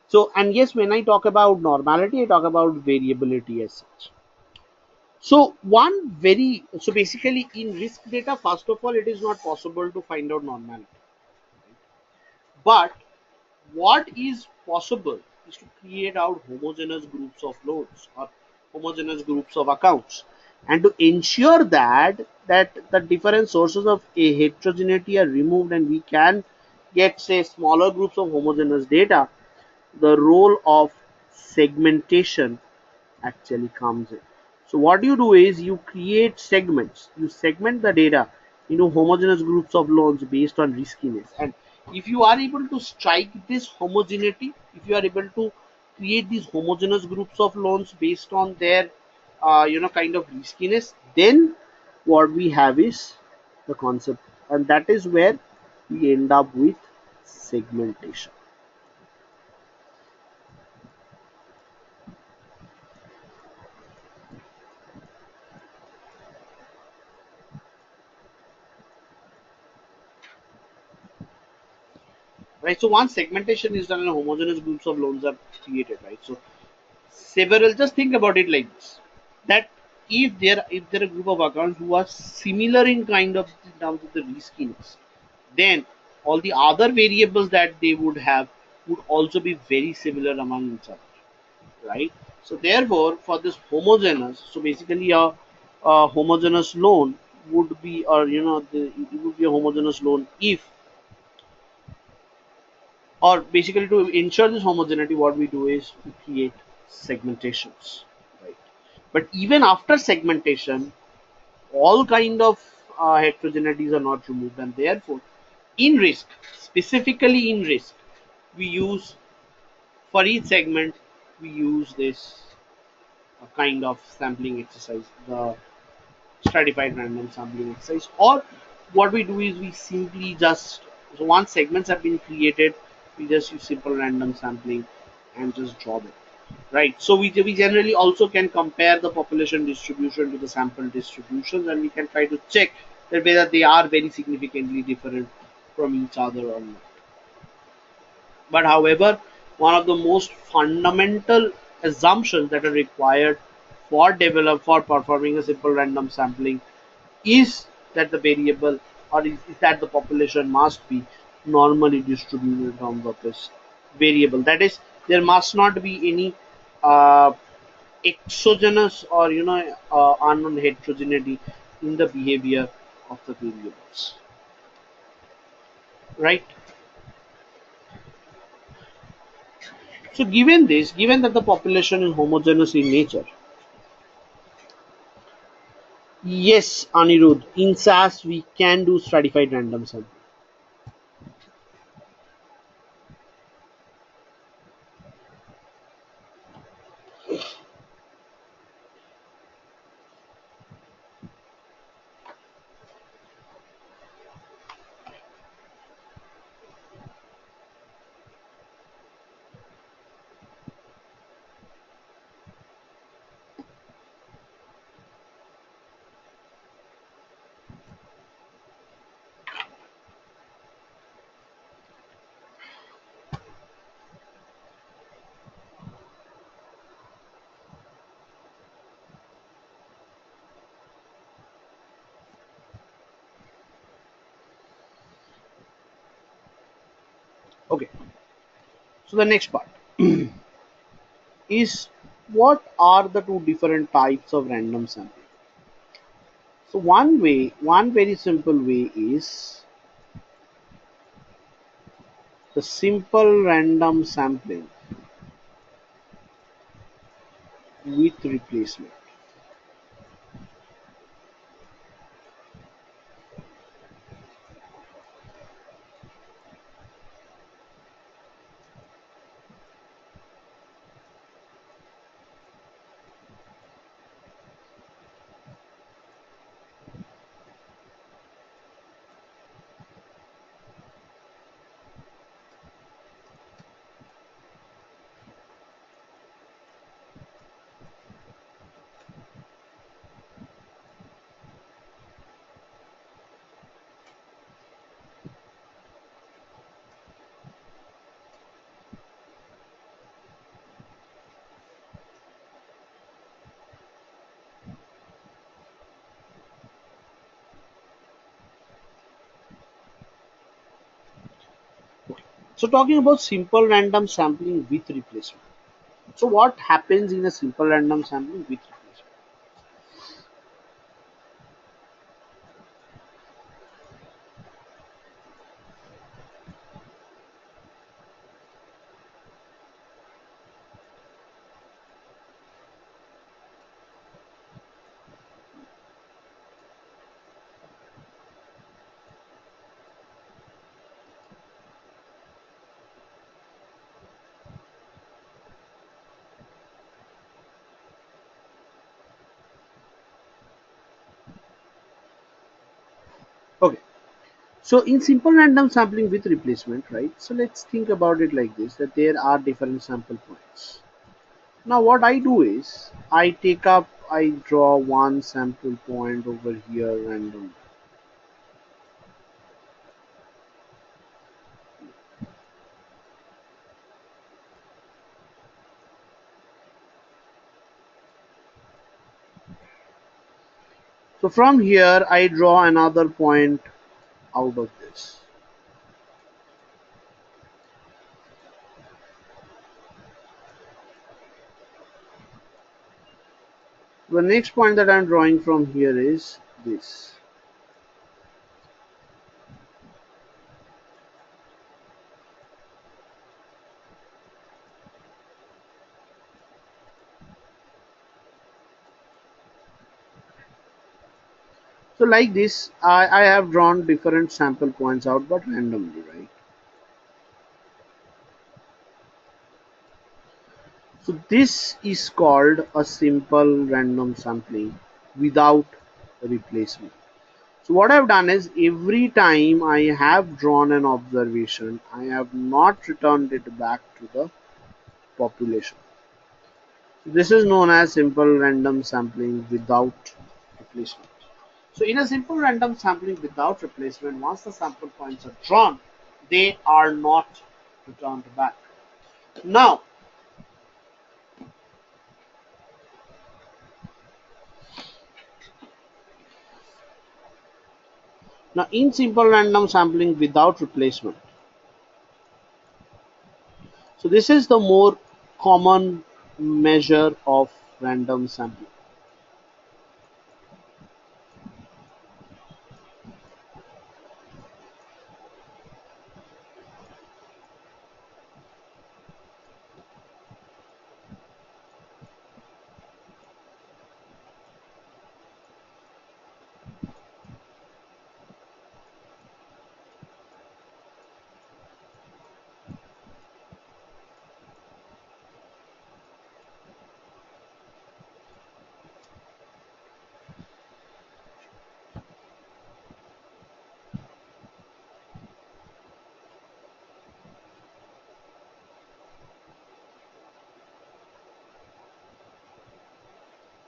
A: So, and yes, when I talk about normality, I talk about variability as such. So basically in risk data, first of all, it is not possible to find out normality. But what is possible is to create out homogeneous groups of loans or homogeneous groups of accounts, and to ensure that the different sources of a heterogeneity are removed and we can get, say, smaller groups of homogeneous data. The role of segmentation actually comes in. So what you do is you create segments. You segment the data into homogeneous groups of loans based on riskiness. And if you are able to strike this homogeneity, if you are able to create these homogeneous groups of loans based on their kind of riskiness, then what we have is the concept, and that is where we end up with segmentation. right? So once segmentation is done and homogeneous groups of loans are created, right? So several, just think about it like this, that if there are a group of accounts who are similar in kind of in terms of the riskiness, then all the other variables that they would have would also be very similar among each other, right? So therefore, for this homogeneous, so basically a homogeneous loan would be, or it would be a homogeneous loan if, or basically to ensure this homogeneity, what we do is we create segmentations, right? But even after segmentation, all kind of heterogeneities are not removed, and therefore, in risk, specifically in risk, we use, for each segment, we use this kind of sampling exercise, the stratified random sampling exercise. Or what we do is we simply just, so once segments have been created, we just use simple random sampling and just draw them, right? So we generally also can compare the population distribution to the sample distributions, and we can try to check that whether they are very significantly different from each other or not. But however, one of the most fundamental assumptions that are required for performing a simple random sampling is that the variable, or is that the population must be normally distributed in terms of this variable. That is, there must not be any uh, exogenous or unknown heterogeneity in the behavior of the variables, right? So given this, given that the population is homogeneous in nature, yes, Anirudh, in SAS we can do stratified random sampling. Okay, so the next part is, what are the two different types of random sampling? So one very simple way is the simple random sampling with replacement. Okay. So talking about simple random sampling with replacement. So what happens in a simple random sampling with replacement? Okay. So in simple random sampling with replacement, right? So let's think about it like this, that there are different sample points. Now what I do is I draw one sample point over here randomly. So from here I draw another point out of this. The next point that I'm drawing from here is this. So like this, I have drawn different sample points out, but randomly, right? So this is called a simple random sampling without replacement. So what I've done is every time I have drawn an observation, I have not returned it back to the population. This is known as simple random sampling without replacement. So in a simple random sampling without replacement, once the sample points are drawn, they are not returned back. Now, in simple random sampling without replacement, so this is the more common measure of random sampling.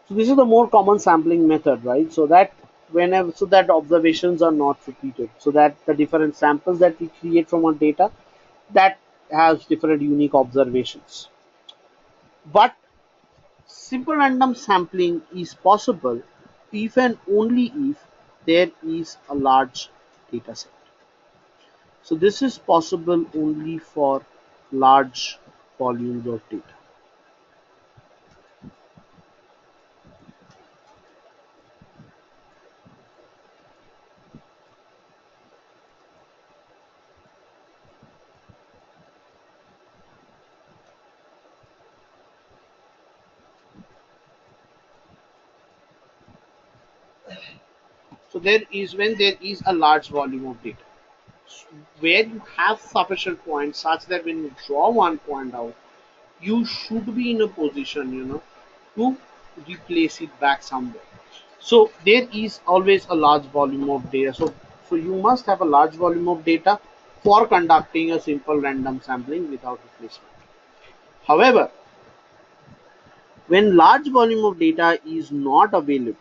A: So this is the more common sampling method, right? So that observations are not repeated, so that the different samples that we create from our data that has different unique observations. But simple random sampling is possible if and only if there is a large data set. So this is possible only for large volumes of data. So there is when there is a large volume of data, where you have sufficient points such that when you draw one point out, you should be in a position, to replace it back somewhere. So there is always a large volume of data. So you must have a large volume of data for conducting a simple random sampling without replacement. However, when large volume of data is not available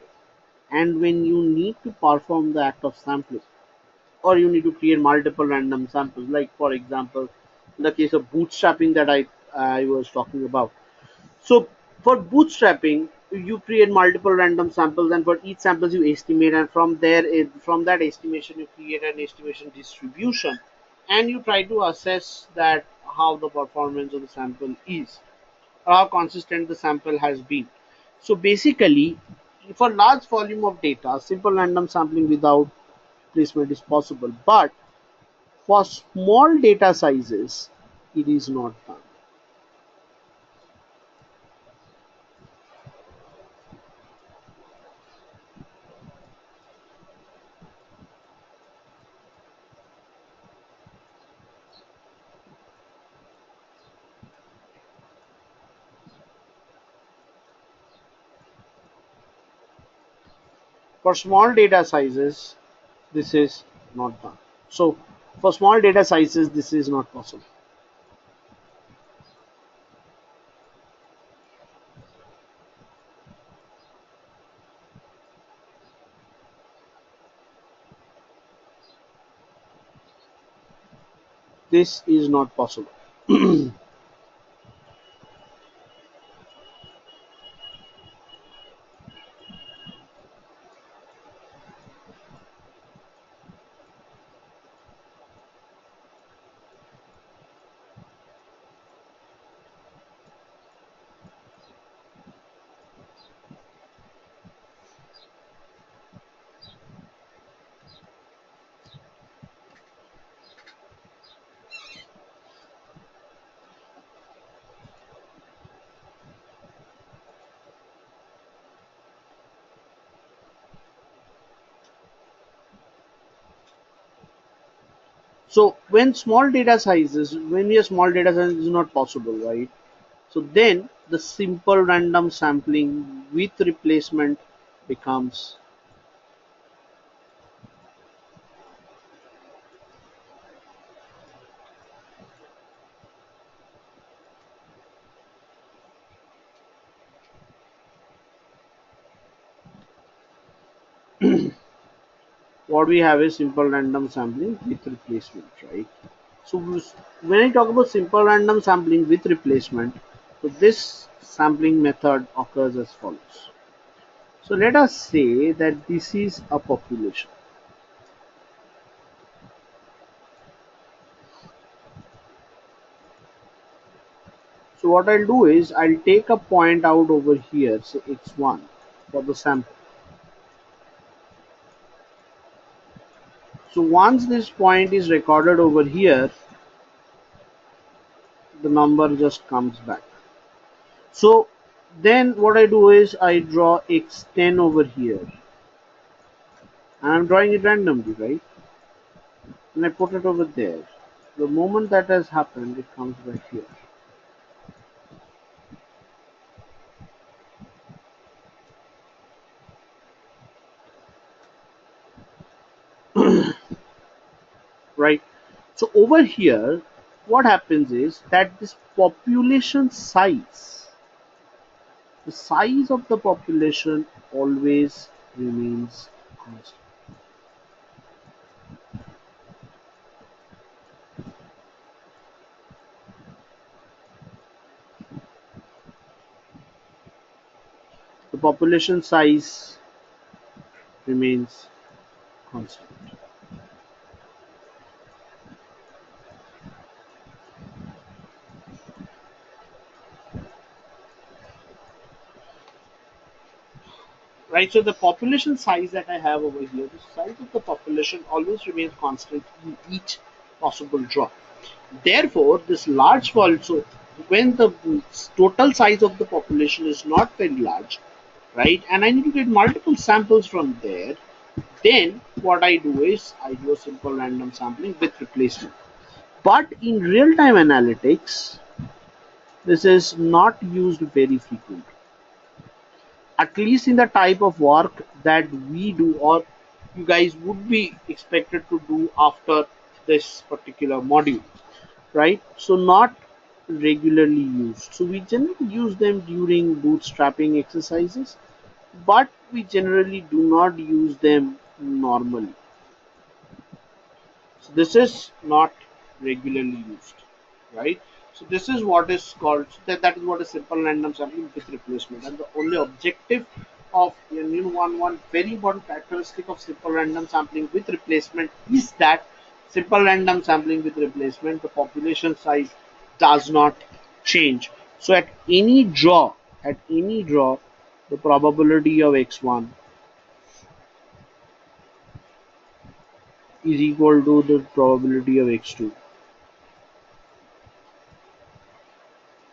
A: and when you need to perform the act of sampling, or you need to create multiple random samples, like for example in the case of bootstrapping that I was talking about. So for bootstrapping, you create multiple random samples, and for each samples you estimate, and from there, from that estimation, you create an estimation distribution, and you try to assess that how the performance of the sample is, or how consistent the sample has been. So basically, for large volume of data, simple random sampling without placement is possible, but for small data sizes, it is not done. For small data sizes, this is not done. So for small data sizes, this is not possible. This is not possible. So when small data sizes, when your small data size is not possible, right? So then the simple random sampling with replacement becomes what we have is simple random sampling with replacement, right? So when I talk about simple random sampling with replacement, so this sampling method occurs as follows. So let us say that this is a population. So what I'll do is I'll take a point out over here, say x1 for the sample. So once this point is recorded over here, the number just comes back. So then what I do is I draw x10 over here, and I'm drawing it randomly, right? And I put it over there. The moment that has happened, it comes back here. Right? So over here, what happens is that this population size, the size of the population always remains constant. The population size remains constant. Right, so the population size that I have over here, the size of the population always remains constant in each possible draw. Therefore, this large fall, so when the total size of the population is not very large, right, and I need to get multiple samples from there, then what I do is I do a simple random sampling with replacement. But in real-time analytics, this is not used very frequently, at least in the type of work that we do or you guys would be expected to do after this particular module, right? So not regularly used. So we generally use them during bootstrapping exercises, but we generally do not use them normally. So this is not regularly used, right? So this is what is called, that is what is simple random sampling with replacement. And the only objective of one very important characteristic of simple random sampling with replacement is that simple random sampling with replacement, the population size does not change. So at any draw, the probability of x1 is equal to the probability of x2,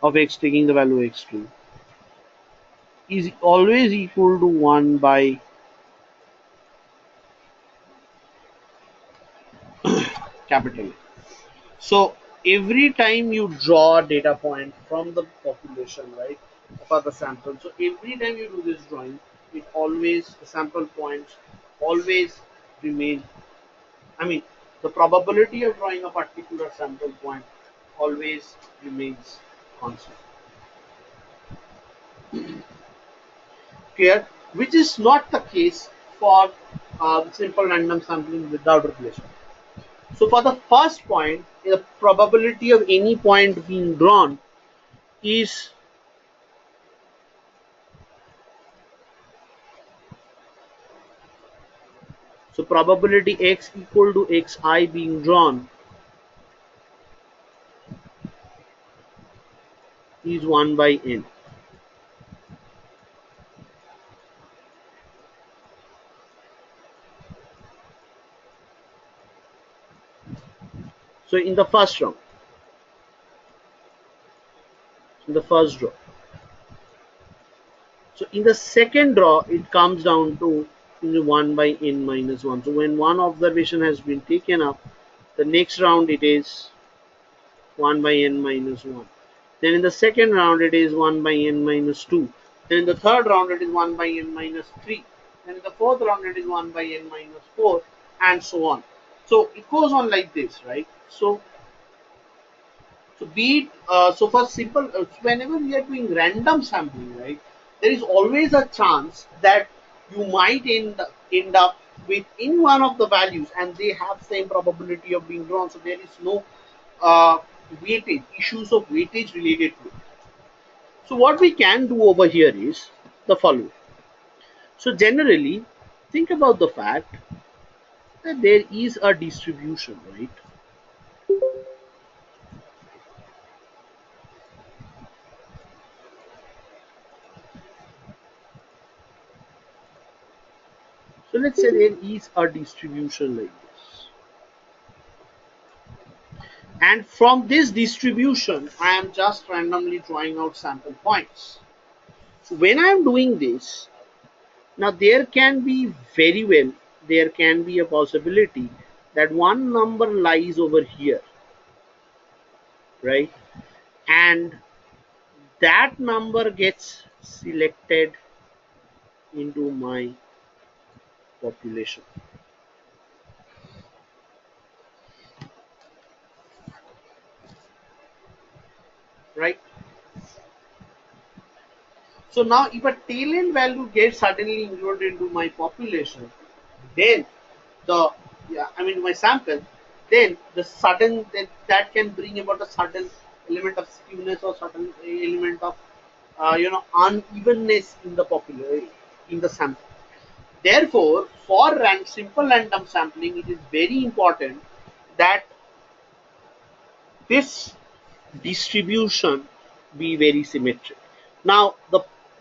A: of x taking the value x2, is always equal to 1 by capital A. So every time you draw a data point from the population, right, for the sample, so every time you do this drawing, it always, the sample points always remain, I mean, the probability of drawing a particular sample point always remains constant. Clear? Which is not the case for simple random sampling without replacement. So for the first point, the probability of any point being drawn is so probability x equal to xi being drawn is 1 by n. So in the first round, in the first draw. So in the second draw, it comes down to 1 by n minus 1. So when one observation has been taken up, The next round it is 1 by n minus 1. Then in the second round it is 1 by n minus 2. Then in the third round it is 1 by n minus 3. Then in the fourth round it is 1 by n minus 4, and so on. So it goes on like this, right? So be it, so for simple, whenever we are doing random sampling, right, there is always a chance that you might end up with any one of the values, and they have same probability of being drawn. So there is no uh, weightage, issues of weightage related to it. So what we can do over here is the following. So generally, think about the fact that there is a distribution, right? So let's say there is a distribution like this. And from this distribution, I am just randomly drawing out sample points. So when I am doing this, now there can be very well, there can be a possibility that one number lies over here, right? And that number gets selected into my population, right? So now if a tail end value gets suddenly included into my population, then the, yeah, I mean my sample, then the sudden, that can bring about a sudden element of skewness or sudden element of unevenness in the population, in the sample. Therefore, for simple random sampling, it is very important that this distribution be very symmetric. Now,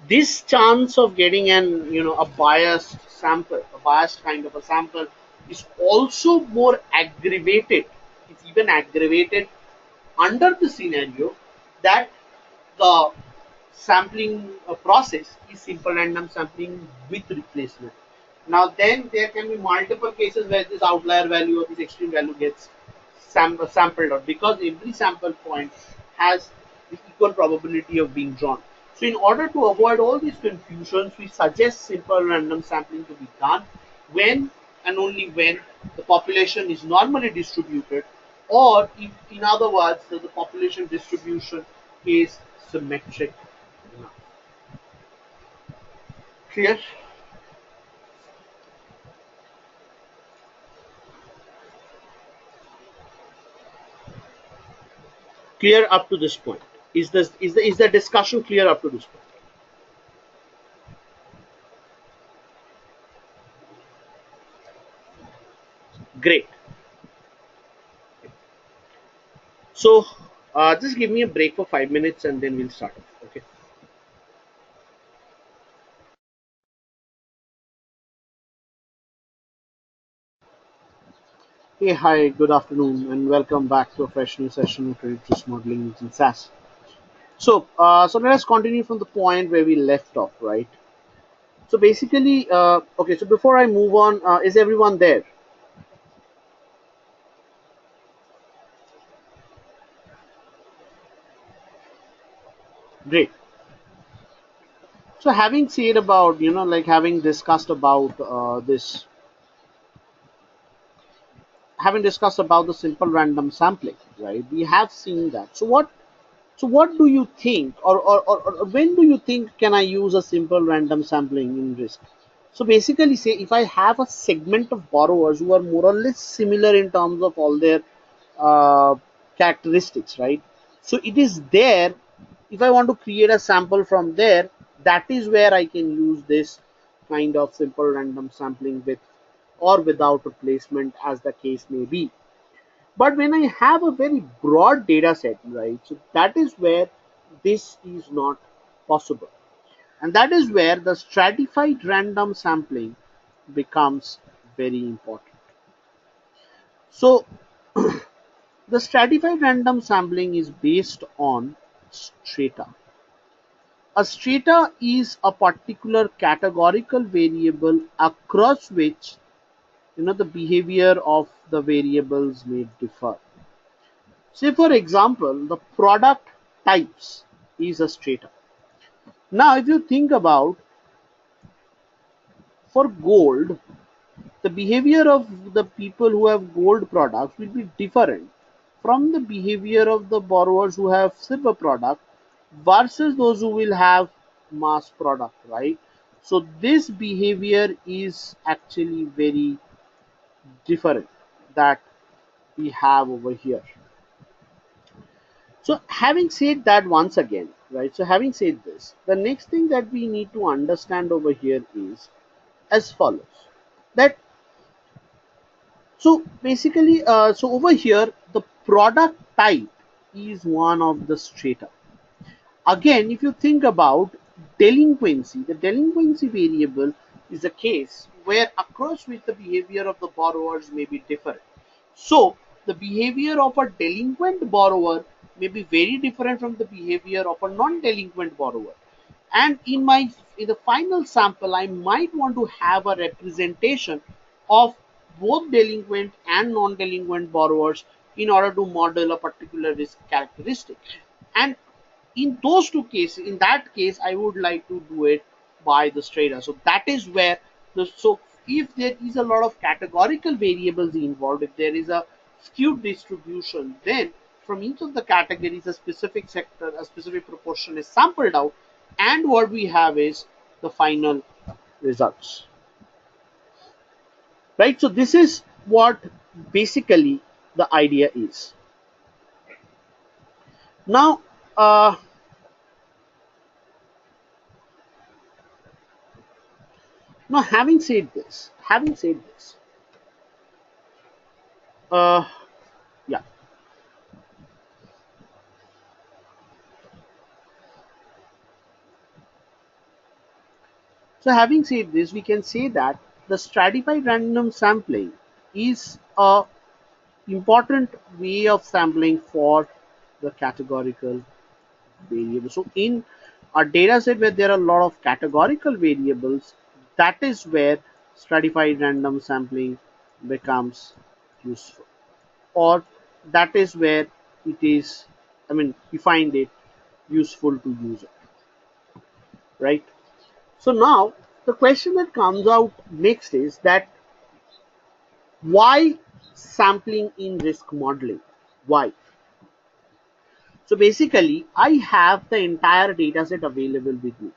A: this chance of getting an a biased sample, a biased kind of a sample, is also more aggravated. It's even aggravated under the scenario that the sampling process is simple random sampling with replacement. Now then there can be multiple cases where this outlier value or this extreme value gets sampled out, because every sample point has the equal probability of being drawn. So in order to avoid all these confusions, we suggest simple random sampling to be done when and only when the population is normally distributed, or if, in other words, the population distribution is symmetric. Clear? Clear up to this point? Is the discussion clear up to this point? Great. So just give me a break for 5 minutes and then we'll start. Okay. Hey, hi, good afternoon, and welcome back to a fresh new session of credit risk modeling using SAS. So let us continue from the point where we left off, right? So basically, okay. So before I move on, is everyone there? Great. So having said about, like having discussed about the simple random sampling, right? We have seen that. So what do you think, or when do you think can I use a simple random sampling in risk? So basically, say if I have a segment of borrowers who are more or less similar in terms of all their uh, characteristics, right? So it is there. If I want to create a sample from there, that is where I can use this kind of simple random sampling with or without replacement, as the case may be. But when I have a very broad data set, right, so that is where this is not possible. And that is where the stratified random sampling becomes very important. So the stratified random sampling is based on strata. A strata is a particular categorical variable across which the behavior of the variables may differ. Say for example, the product types is a strata. Now if you think about, for gold, the behavior of the people who have gold products will be different from the behavior of the borrowers who have silver product versus those who will have mass product, right? So this behavior is actually very different that we have over here. So having said that, once again, right, so having said this, the next thing that we need to understand over here is as follows, that so basically, so over here, the product type is one of the strata. Again, if you think about delinquency, the delinquency variable is a case where across which the behavior of the borrowers may be different. So the behavior of a delinquent borrower may be very different from the behavior of a non-delinquent borrower. And in the final sample, I might want to have a representation of both delinquent and non-delinquent borrowers in order to model a particular risk characteristic. And in those two cases, in that case, I would like to do it by the strata. So that is where so if there is a lot of categorical variables involved, if there is a skewed distribution, then from each of the categories, a specific sector, a specific proportion is sampled out, and what we have is the final results, right? So this is what basically the idea is. Now, having said this, uh, yeah. So having said this, we can say that the stratified random sampling is a important way of sampling for the categorical variables. So in a data set where there are a lot of categorical variables, that is where stratified random sampling becomes useful, or that is where it is, I mean, we find it useful to use it, right? So now the question that comes out next is that why sampling in risk modeling? Why? So basically, I have the entire data set available with me.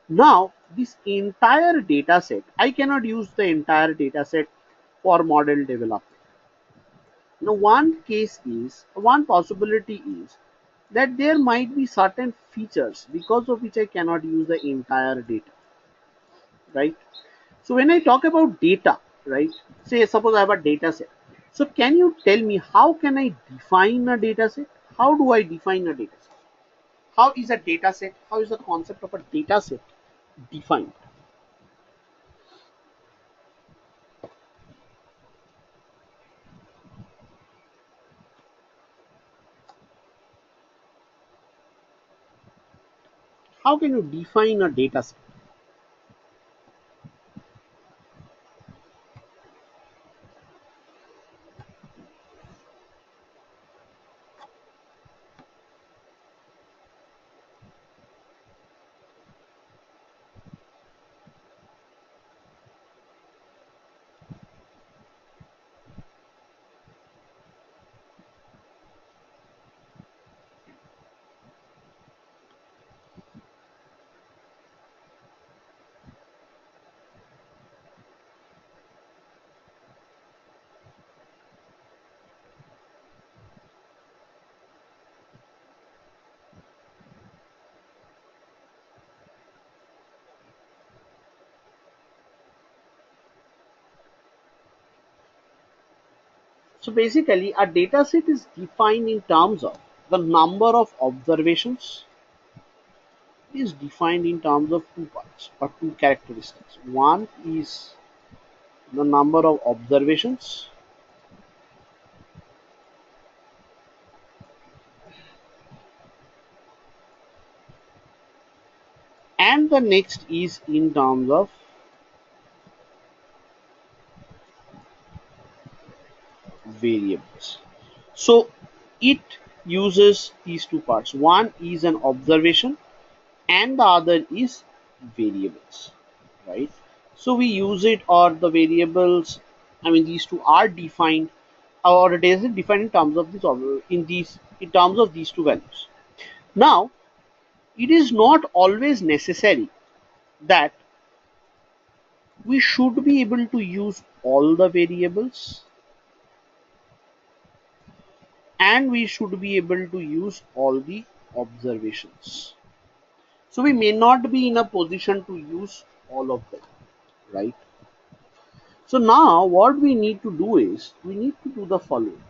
A: Now, this entire data set, I cannot use the entire data set for model development. Now, one possibility is that there might be certain features because of which I cannot use the entire data, right? So when I talk about data, right, say suppose I have a data set. So can you tell me how can I define a data set? How do I define a data set? How is a data set? How is the concept of a data set defined? How can you define a data set? So basically, a data set is defined in terms of the number of observations, is defined in terms of two parts or two characteristics. One is the number of observations, and the next is in terms of variables. So it uses these two parts. One is an observation and the other is variables, right? So we use it, or the variables, I mean these two are defined, or it is defined in terms of this, in terms of these two values. Now it is not always necessary that we should be able to use all the variables, and we should be able to use all the observations. So we may not be in a position to use all of them, right? So now what we need to do is, we need to do the following.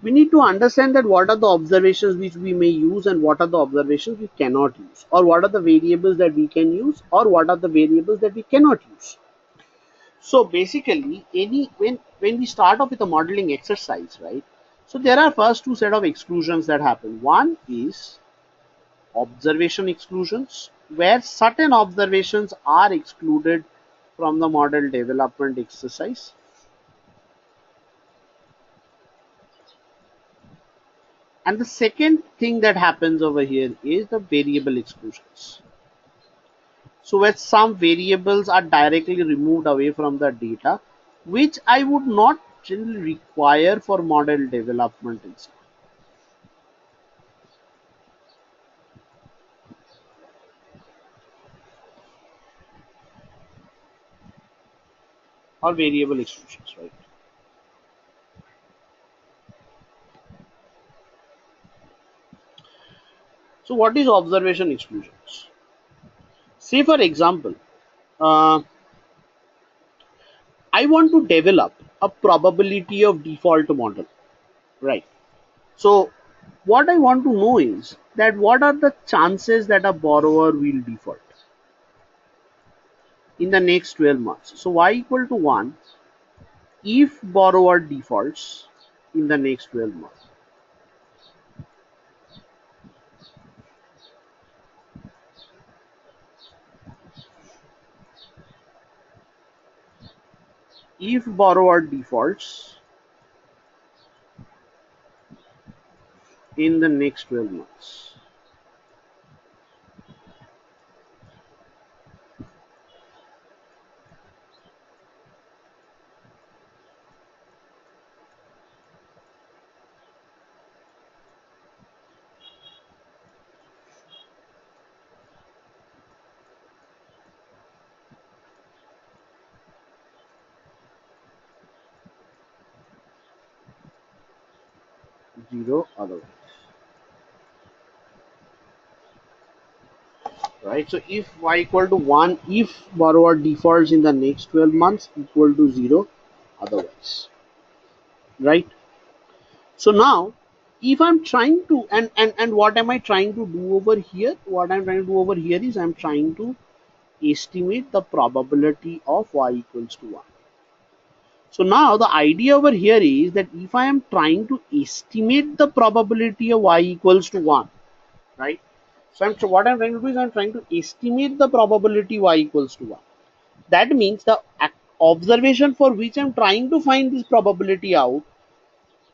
A: We need to understand that what are the observations which we may use and what are the observations we cannot use, or what are the variables that we can use or what are the variables that we cannot use. So basically, when we start off with a modeling exercise, right? So there are first two set of exclusions that happen. One is observation exclusions, where certain observations are excluded from the model development exercise. And the second thing that happens over here is the variable exclusions. So where some variables are directly removed away from the data, which I would not generally require for model development itself, or variable exclusions, right? So what is observation exclusions? Say for example, uh, I want to develop a probability of default model, right? So what I want to know is that what are the chances that a borrower will default in the next 12 months. So y equal to 1 if borrower defaults in the next 12 months. If borrower defaults in the next 12 months. Zero otherwise. Right? So if y equal to 1 if borrower defaults in the next 12 months, equal to 0 otherwise. Right? So now if I'm trying to, and what am I trying to do over here? What I'm trying to do over here is I'm trying to estimate the probability of y equals to 1. So now the idea over here is that if I am trying to estimate the probability of y equals to 1, right? So what I'm trying to do is I'm trying to estimate the probability y equals to 1. That means the observation for which I'm trying to find this probability out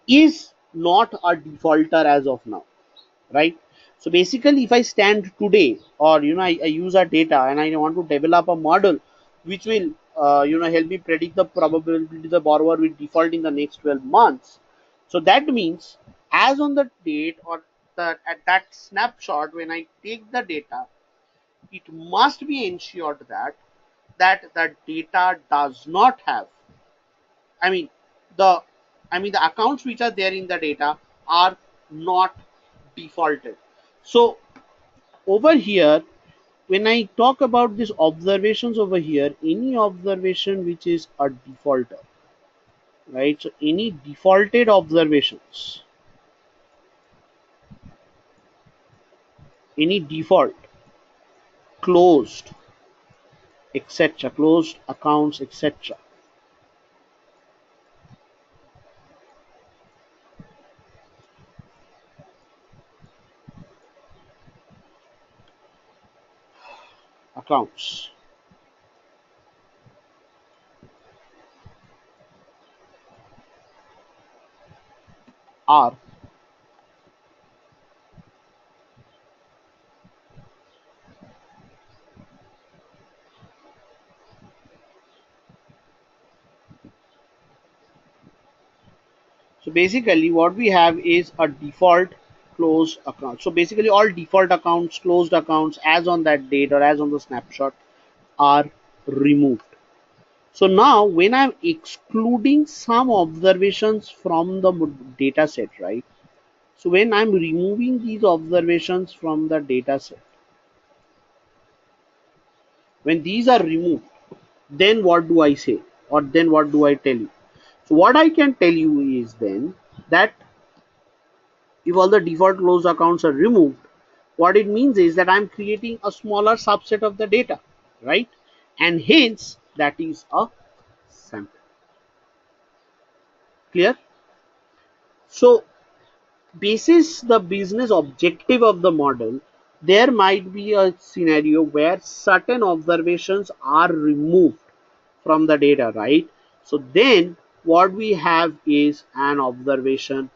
A: is not a defaulter as of now, right? So basically if I stand today, or I use our data and I want to develop a model which will help me predict the probability the borrower will default in the next 12 months. So that means as on the date, or at that snapshot when I take the data, it must be ensured that the data does not have, I mean the the accounts which are there in the data are not defaulted. So over here, when I talk about these observations over here, any observation which is a defaulter, right? So any defaulted observations, any default, closed, etc., closed accounts, etc., accounts, R. So basically what we have is a default closed account. So basically all default accounts, closed accounts as on that date or as on the snapshot are removed. So now when I'm excluding some observations from the data set, right? So when I'm removing these observations from the data set, when these are removed, then what do I say? Or then what do I tell you? So what I can tell you is then that if all the default closed accounts are removed, what it means is that I'm creating a smaller subset of the data, right? And hence that is a sample. Clear? So basis the business objective of the model, there might be a scenario where certain observations are removed from the data, right? So then what we have is an observation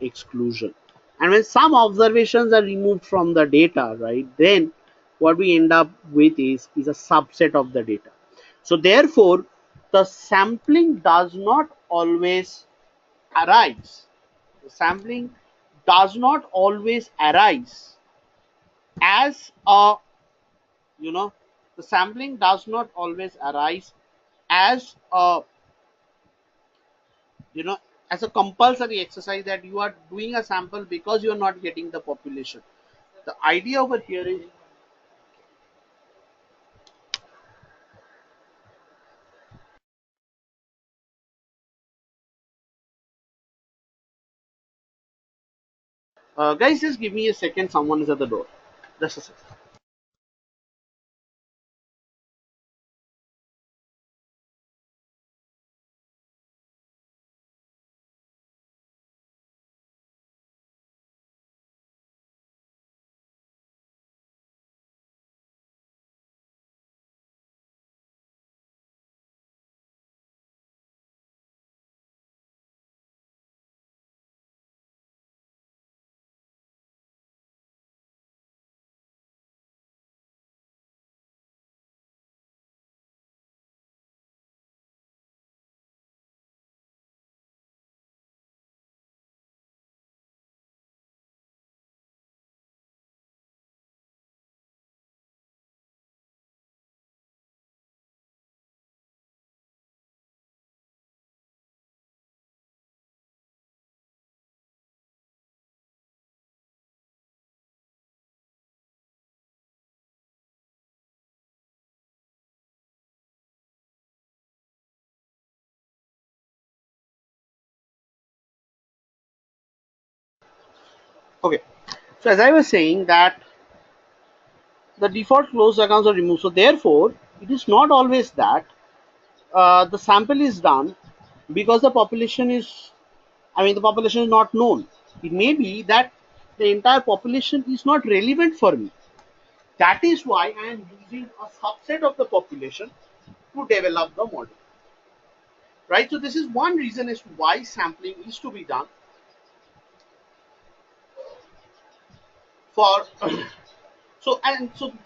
A: exclusion. And when some observations are removed from the data, right, then what we end up with is a subset of the data. So therefore, the sampling does not always arise. The sampling does not always arise as a, you know, the sampling does not always arise as a, you know, as a compulsory exercise that you are doing a sample because you are not getting the population. The idea over here is, guys, just give me a second. Someone is at the door. Just a second. Okay. So as I was saying that the default closed accounts are removed. So therefore, it is not always that the sample is done because the population is, I mean, the population is not known. It may be that the entire population is not relevant for me. That is why I am using a subset of the population to develop the model. Right? So this is one reason as to why sampling is to be done for so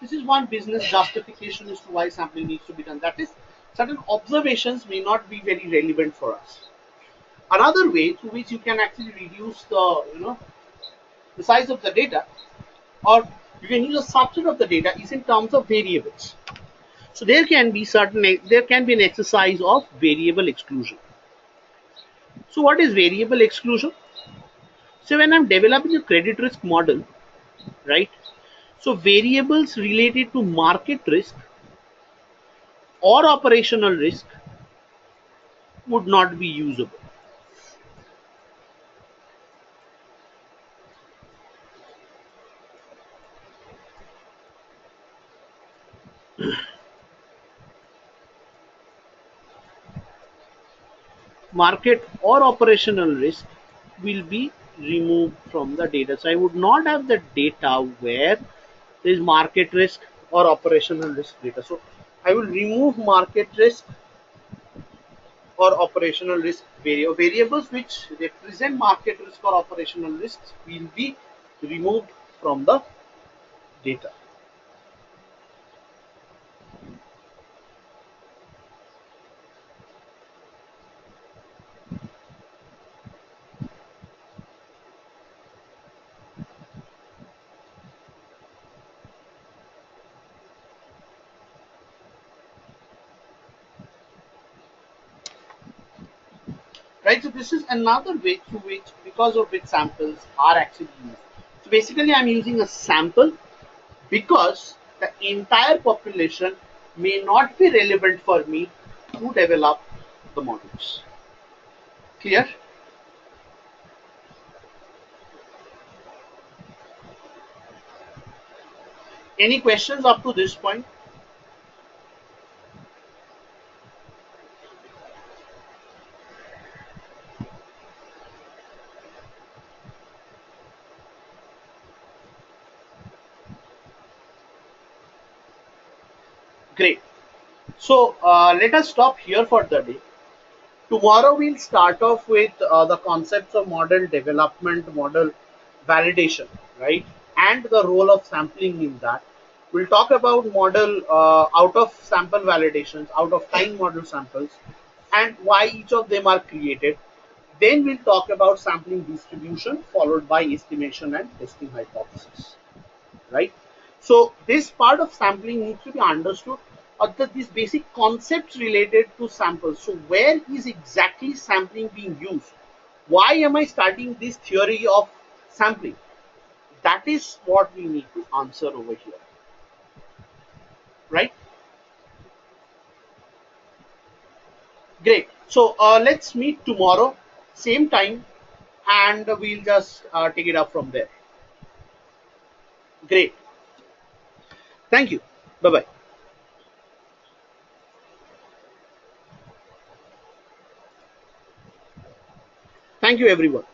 A: this is one business justification as to why sampling needs to be done. That is, certain observations may not be very relevant for us. Another way through which you can actually reduce the, the size of the data, or you can use a subset of the data, is in terms of variables. So there can be an exercise of variable exclusion. So what is variable exclusion? So when I'm developing a credit risk model, right? So variables related to market risk or operational risk would not be usable. Market or operational risk will be removed from the data. So I would not have the data where there is market risk or operational risk data. So I will remove market risk or operational risk variables which represent market risk or operational risks will be removed from the data. Right, so this is another way through which, because of which samples are actually used. So basically I'm using a sample because the entire population may not be relevant for me to develop the models. Clear? Any questions up to this point? Great. So let us stop here for the day. Tomorrow we'll start off with the concepts of model development, model validation, right? And the role of sampling in that. We'll talk about model out of sample validations, out of time model samples, and why each of them are created. Then we'll talk about sampling distribution, followed by estimation and testing hypothesis, right? So this part of sampling needs to be understood. These basic concepts related to samples. So where is exactly sampling being used? Why am I starting this theory of sampling? That is what we need to answer over here, right? Great. So let's meet tomorrow, same time, and we'll just take it up from there. Great. Thank you. Bye bye. Thank you, everyone.